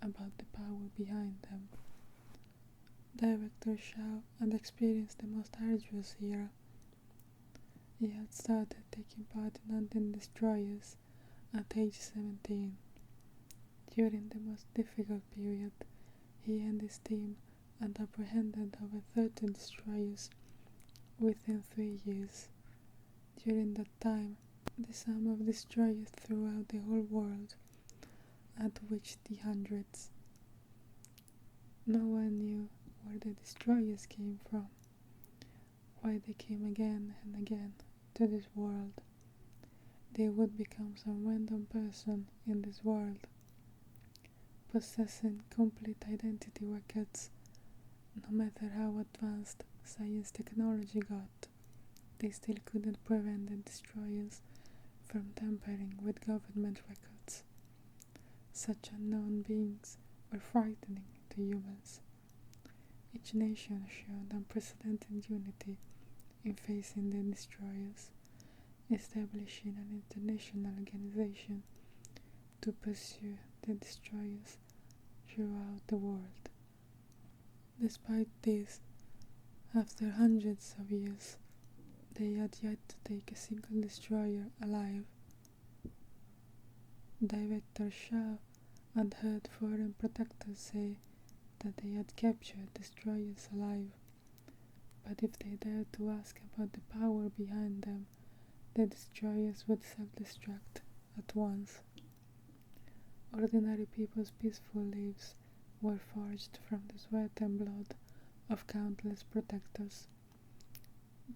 about the power behind them. Director Xiao had experienced the most arduous era. He had started taking part in hunting destroyers at age 17. During the most difficult period, he and his team had apprehended over 30 destroyers within 3 years. During that time, the sum of destroyers throughout the whole world had reached the hundreds. No one knew where the destroyers came from, why they came again and again to this world. They would become some random person in this world, possessing complete identity records. No matter how advanced science technology got, they still couldn't prevent the destroyers from tampering with government records. Such unknown beings were frightening to humans. Each nation showed unprecedented unity in facing the destroyers, establishing an international organization to pursue the destroyers throughout the world. Despite this, after hundreds of years, they had yet to take a single destroyer alive. Director Xiao had heard foreign protectors say that they had captured destroyers alive, but if they dared to ask about the power behind them, the destroyers would self-destruct at once. Ordinary people's peaceful lives were forged from the sweat and blood of countless protectors.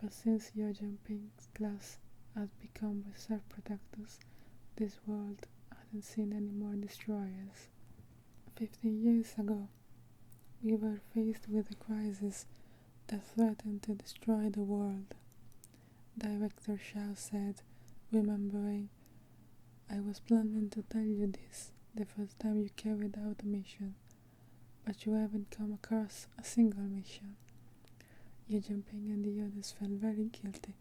But since Zhengping's class had become reserve protectors, this world hadn't seen any more destroyers. 15 years ago, we were faced with a crisis that threatened to destroy the world. Director Xiao said, remembering, "I was planning to tell you this the first time you carried out a mission, but you haven't come across a single mission." Zhengping and the others felt very guilty,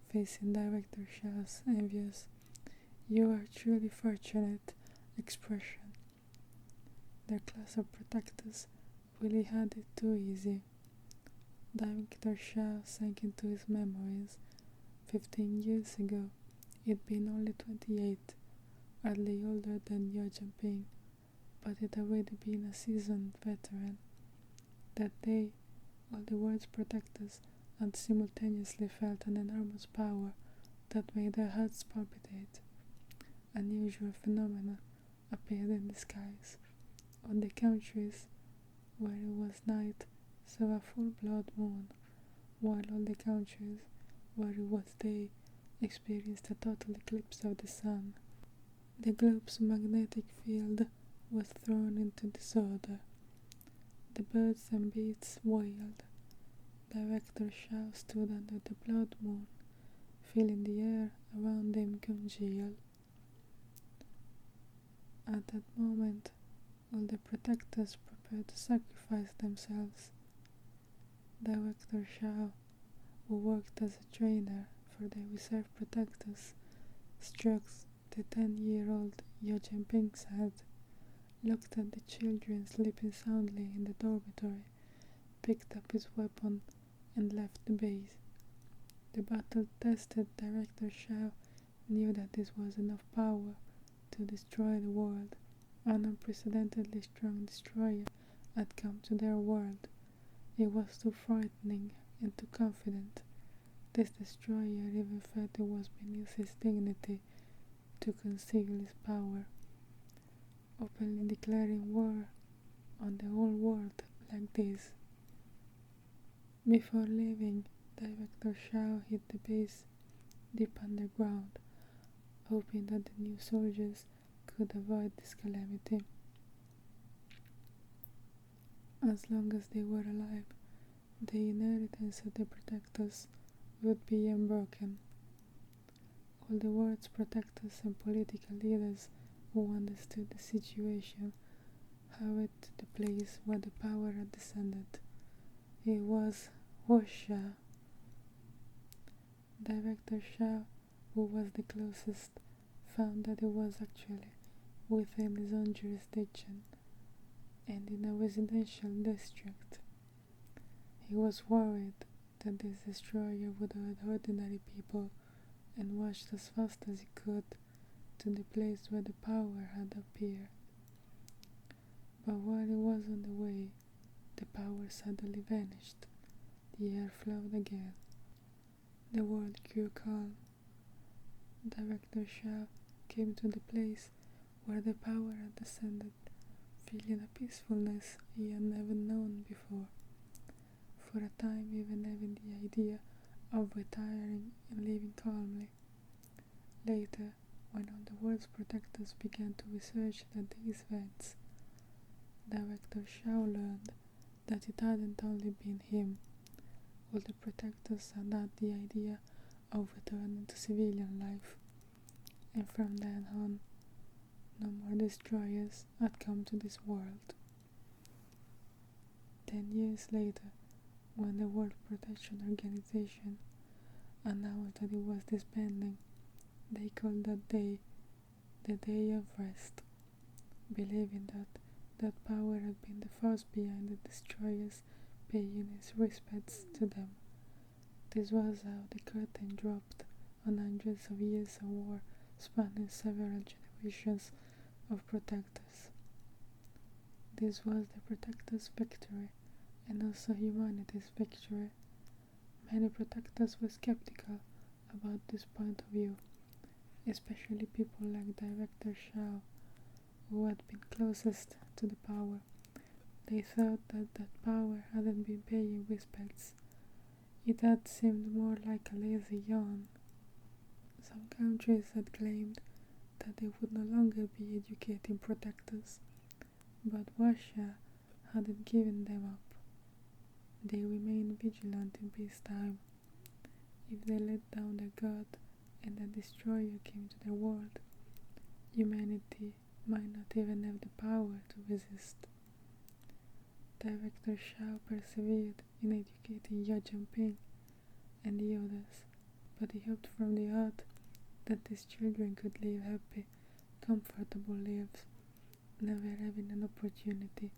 facing Director Xiao's envious, "You are truly fortunate" expression. Their class of protectors really had it too easy. Director Xiao sank into his memories. 15 years ago, he'd been only 28, hardly older than Zhengping, but he'd already been a seasoned veteran. That day, all the world's protectors had simultaneously felt an enormous power that made their hearts palpitate. Unusual phenomena appeared in the skies. On the countries where it was night saw a full blood moon, while all the countries where it was day experienced a total eclipse of the sun. The globe's magnetic field was thrown into disorder. The birds and beasts wailed. Director Xiao stood under the blood moon, feeling the air around him congeal. At that moment, all the protectors prepared to sacrifice themselves. Director Xiao, who worked as a trainer for the reserve protectors, stroked the 10-year-old Zhengping's head, looked at the children sleeping soundly in the dormitory, picked up his weapon, and left the base. The battle-tested Director Xiao knew that this was enough power to destroy the world. An unprecedentedly strong destroyer had come to their world. It was too frightening and too confident. This destroyer even felt it was beneath his dignity to conceal his power, openly declaring war on the whole world like this. Before leaving, Director Xiao hid the base deep underground, hoping that the new soldiers could avoid this calamity. As long as they were alive, the inheritance of the protectors would be unbroken. All the world's protectors and political leaders who understood the situation hurried to the place where the power had descended. It was Russia. Director Xiao, who was the closest, found that it was actually within his own jurisdiction and in a residential district. He was worried that this destroyer would hurt ordinary people and rushed as fast as he could to the place where the power had appeared. But while he was on the way, the power suddenly vanished. The air flowed again. The world grew calm. Director Xiao came to the place where the power had descended, feeling a peacefulness he had never known before. For a time, even having the idea of retiring and living calmly. Later, when all the world's protectors began to research these events, Director Xiao learned that it hadn't only been him. All the protectors had had the idea of returning to civilian life, and from then on, no more destroyers had come to this world. 10 years later, when the World Protection Organization announced that it was disbanding. They called that day the Day of Rest, believing that power had been the force behind the destroyers paying its respects to them. This was how the curtain dropped on hundreds of years of war spanning several generations of protectors. This was the protectors' victory, and also humanity's victory. Many protectors were skeptical about this point of view, especially people like Director Xiao, who had been closest to the power. They thought that power hadn't been paying respects. It had seemed more like a lazy yawn. Some countries had claimed that they would no longer be educating protectors, but Russia hadn't given them up. They remained vigilant in peacetime. If they let down their guard and a destroyer came to their world, humanity might not even have the power to resist. Director Xiao persevered in educating Zhengping and the others, but he hoped from the heart that his children could live happy, comfortable lives, never having an opportunity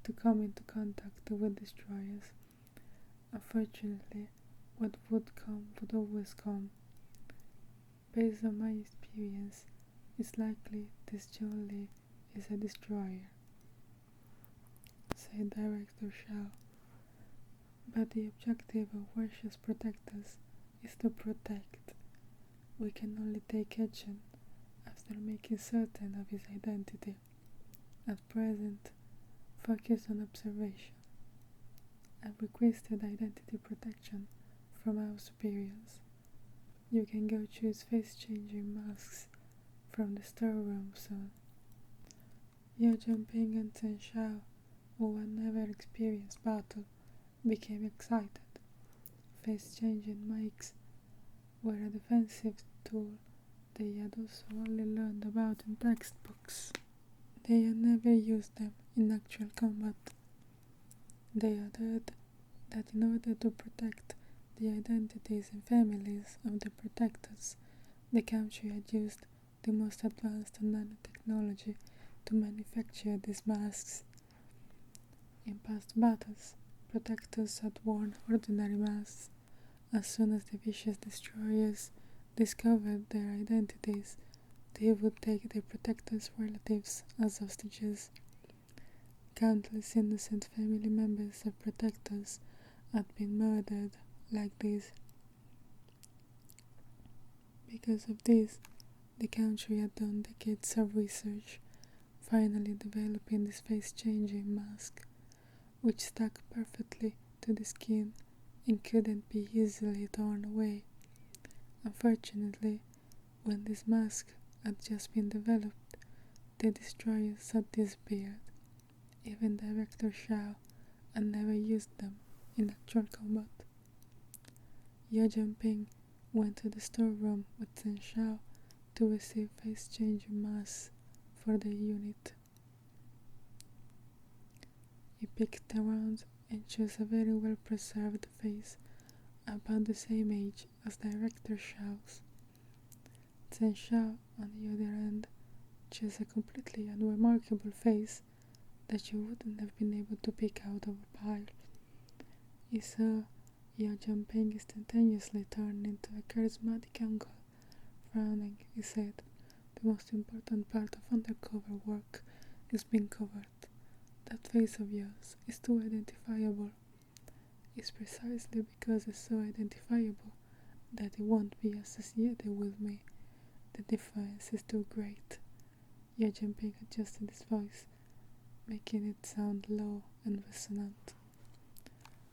to come into contact with destroyers. Unfortunately, what would come would always come. Based on my experience, it's likely this John Lee is a destroyer, said Director Xiao. But the objective of Russia's protectors is to protect. We can only take action after making certain of his identity. At present, focus on observation. I've requested identity protection from our superiors. You can go choose face-changing masks from the storeroom soon. Zhengping and Chen Xiao, who had never experienced battle, became excited. Face-changing mics were a defensive tool they had also only learned about in textbooks. They had never used them in actual combat. They had heard that in order to protect the identities and families of the protectors, the country had used the most advanced nanotechnology to manufacture these masks. In past battles, protectors had worn ordinary masks. As soon as the vicious destroyers discovered their identities, they would take the protectors' relatives as hostages. Countless innocent family members of protectors had been murdered like this. Because of this, the country had done decades of research, finally developing this face-changing mask, which stuck perfectly to the skin and couldn't be easily torn away. Unfortunately, when this mask had just been developed, the destroyers had disappeared. Even Director Xiao had never used them in actual combat. Zhengping went to the storeroom with Chen Xiao to receive face-changing masks for the unit. He picked around and chose a very well-preserved face, about the same age as Director Xiao's. Chen Xiao, on the other hand, chose a completely unremarkable face that you wouldn't have been able to pick out of a pile. He saw Zhengping instantaneously turned into a charismatic uncle. Frowning, he said, "The most important part of undercover work is being covered. That face of yours is too identifiable. It's precisely because it's so identifiable that it won't be associated with me. The difference is too great." Zhengping adjusted his voice, making it sound low and resonant.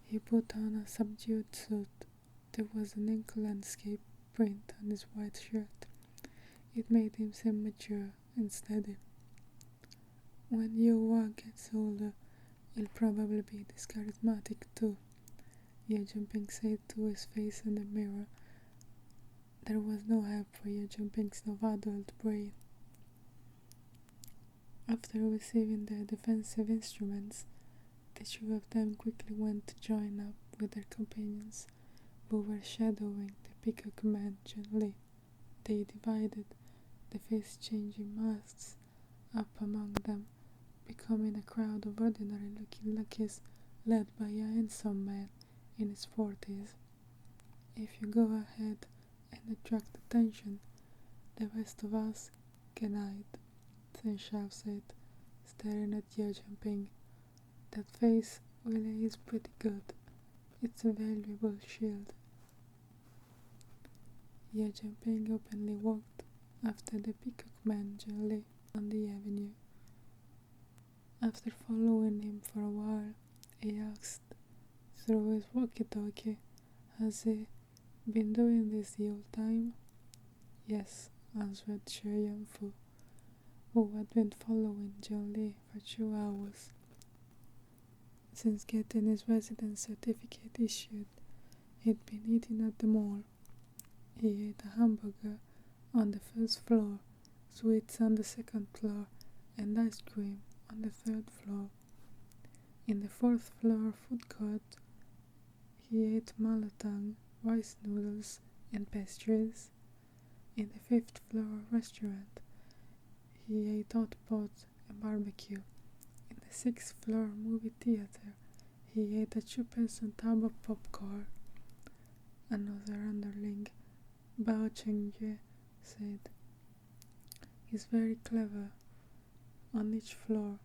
He put on a subdued suit. There was an ink landscape print on his white shirt. It made him seem mature and steady. "When Yǒuyù gets older, he'll probably be this charismatic too," Zhengping said to his face in the mirror. There was no help for Zhengping's adult brain. After receiving their defensive instruments, the two of them quickly went to join up with their companions, who were shadowing the peacock man gently. They divided the face-changing masks up among them, becoming a crowd of ordinary-looking lackeys led by a handsome man in his 40s. If you go ahead and attract attention, the rest of us can hide, Zhengping said, staring at Zhengping. That face really is pretty good. It's a valuable shield. Zhengping openly walked after the peacock man gently on the avenue. After following him for a while, he asked through his walkie-talkie, "Has he been doing this the whole time?" "Yes," answered Xuyang, who had been following John Lee for 2 hours. Since getting his residence certificate issued, he'd been eating at the mall. He ate a hamburger on the first floor, sweets on the second floor, and ice cream on the third floor. In the fourth floor food court, he ate malatang, rice noodles, and pastries. In the fifth floor restaurant, he ate hot pot and barbecue. In the sixth floor movie theater, he ate a 2-person tub of popcorn. Another underling, Bao Chengye, said, "He's very clever. On each floor,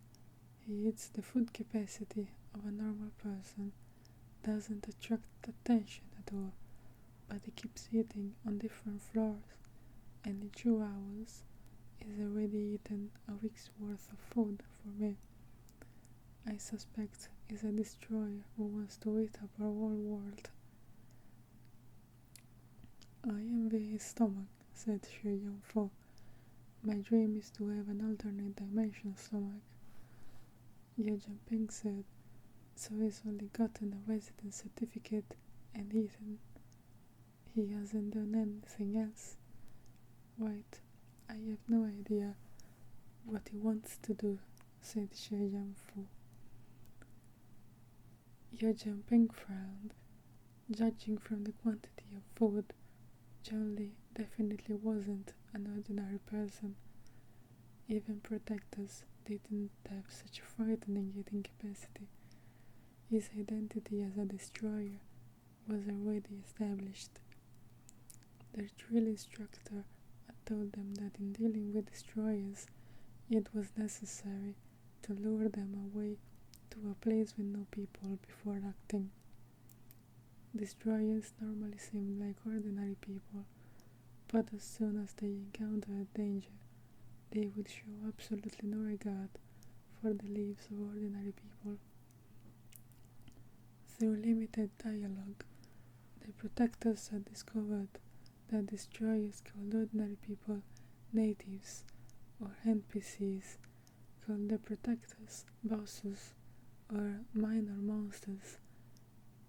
he eats the food capacity of a normal person, doesn't attract attention at all, but he keeps eating on different floors, and in 2 hours, he's already eaten a week's worth of food for me. I suspect he's a destroyer who wants to eat up our whole world." "I envy his stomach," said Xuyang. "My dream is to have an alternate dimension stomach." Zhengping said, "So he's only gotten a residence certificate and eaten. He hasn't done anything else." "Right, I have no idea what he wants to do," said Xuyang. Zhengping frowned. Judging from the quantity of food, John Lee definitely wasn't an ordinary person. Even protectors didn't have such a frightening eating capacity. His identity as a destroyer was already established. Their drill instructor had told them that in dealing with destroyers, it was necessary to lure them away to a place with no people before acting. Destroyers normally seemed like ordinary people, but as soon as they encountered danger, they would show absolutely no regard for the lives of ordinary people. Through limited dialogue, the protectors had discovered that destroyers called ordinary people natives, or NPCs called the protectors bosses, or minor monsters.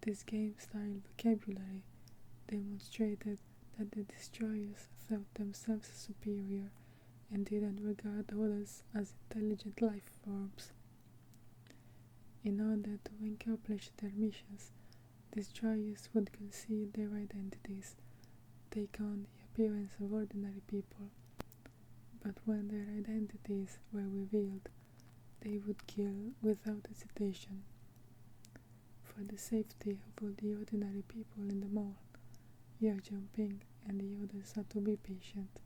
This game-style vocabulary demonstrated that the destroyers thought themselves superior and didn't regard others as intelligent life forms. In order to accomplish their missions, destroyers would conceal their identities, take on the appearance of ordinary people, but when their identities were revealed, they would kill without hesitation. For the safety of all the ordinary people in the mall, Zhengping and the others had to be patient,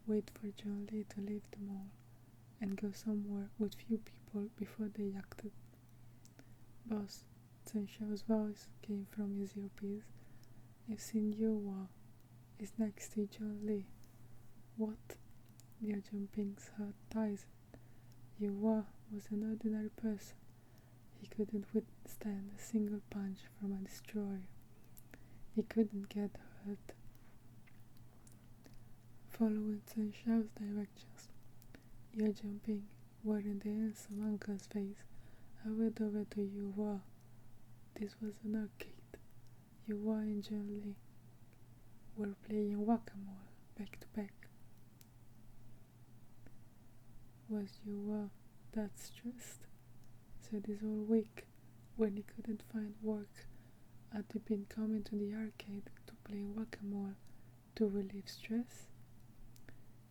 wait for John Lee to leave the mall, and go somewhere with few people before they acted. "Boss," Zhengping's voice came from his earpiece. "I've seen Yōuyù. He's next to John Lee." "What?" Zhengping's heart tightened. Yōuyù was an ordinary person. He couldn't withstand a single punch from a destroyer. He couldn't get hurt. Following Zhengping's directions, Zhengping, wearing the handsome uncle's face, hurried over to Yōuyù. This was an arcade. Yōuyù and John Lee were playing whack-a-mole back to back. Was Yōuyù that stressed? Said his whole week, when he couldn't find work Had he been coming to the arcade to play whack-a-mole to relieve stress?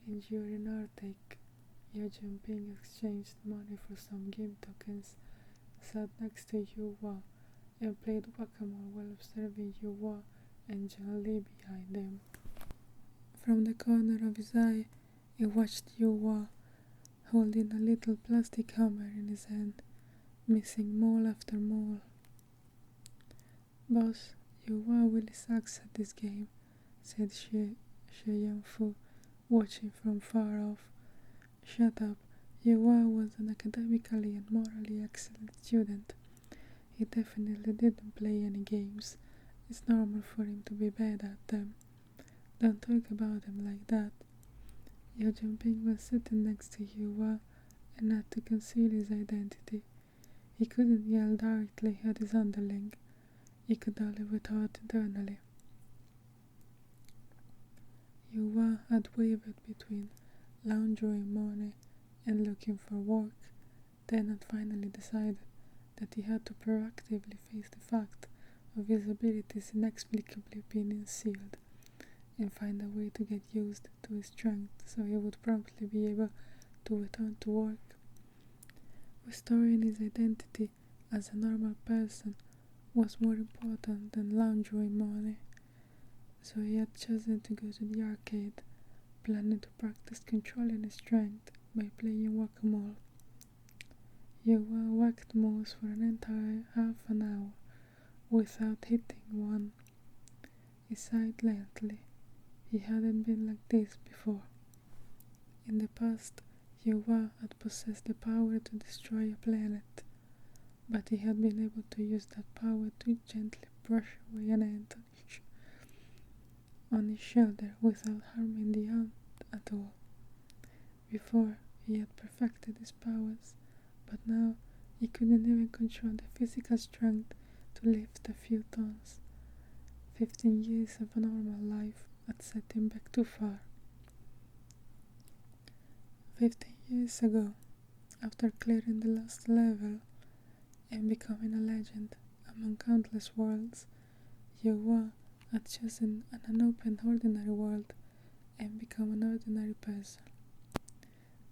In during our take, Zhengping exchanged money for some game tokens, sat next to Yōuyù, and played whack-a-mole while observing Yōuyù and John Lee behind him. From the corner of his eye, he watched Yōuyù, holding a little plastic hammer in his hand, missing mole after mole. "Boss, Yōuyù really sucks at this game," said Xuyang, watching from far off. "Shut up. Yōuyù was an academically and morally excellent student. He definitely didn't play any games. It's normal for him to be bad at them. Don't talk about him like that." Zhengping was sitting next to Yōuyù and had to conceal his identity. He couldn't yell directly at his underling. He could only retort internally. Yōuyù had wavered between laundering money and looking for work, then had finally decided that he had to proactively face the fact of his abilities inexplicably being sealed, and find a way to get used to his strength so he would promptly be able to return to work. Restoring his identity as a normal person was more important than laundering money, so he had chosen to go to the arcade, planning to practice controlling his strength by playing whack-a-mole. Yōuyù whacked moles for an entire half an hour without hitting one. He sighed lengthily. He hadn't been like this before. In the past, Yōuyù had possessed the power to destroy a planet, but he had been able to use that power to gently brush away an ant on his shoulder without harming the ant at all. Before, he had perfected his powers, but now he couldn't even control the physical strength to lift a few tons. 15 years of a normal life had set him back too far. 15 years ago, after clearing the last level and becoming a legend among countless worlds, Yōuyù had chosen an unopened ordinary world and become an ordinary person.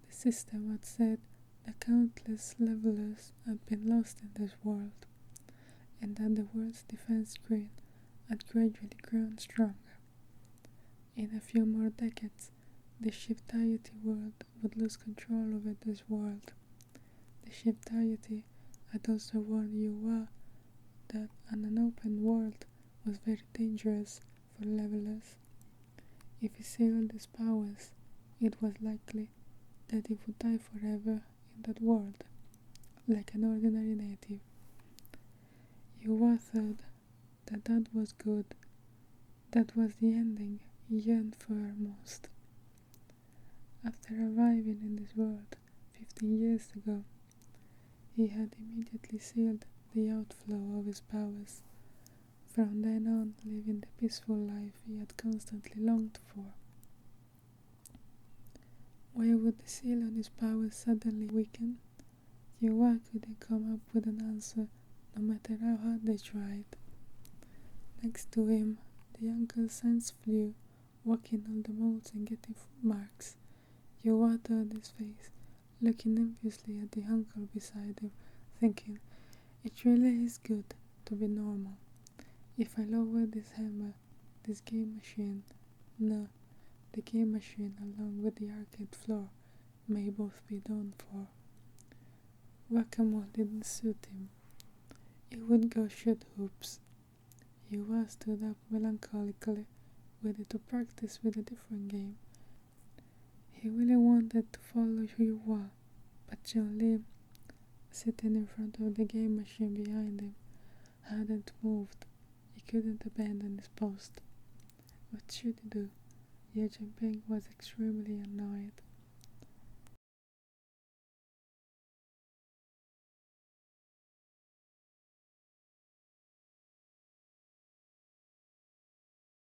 The system had said that countless levelers had been lost in this world, and that the world's defense screen had gradually grown stronger. In a few more decades, the shift deity world would lose control over this world. The shift deity had also warned Yōuyù that an unopened world was very dangerous for levelers. If he sealed his powers, it was likely that he would die forever in that world, like an ordinary native. Yōuyù thought that that was good. That was the ending he yearned for most. After arriving in this world 15 years ago, he had immediately sealed the outflow of his powers, from then on living the peaceful life he had constantly longed for. Why would the seal on his powers suddenly weaken? Yōuyù couldn't come up with an answer, no matter how hard they tried. Next to him, the uncle's sons flew, walking on the molds and getting marks. Yōuyù turned his face, looking enviously at the uncle beside him, thinking, "It really is good to be normal. If I lower this hammer, this game machine, no, the game machine along with the arcade floor may both be done for." Whack-a-mole didn't suit him. He would go shoot hoops. Yōuyù stood up melancholically, ready to practice with a different game. He really wanted to follow Yōuyù, but John Lee, sitting in front of the game machine behind him, hadn't moved. He couldn't abandon his post. What should he do? Zhengping was extremely annoyed.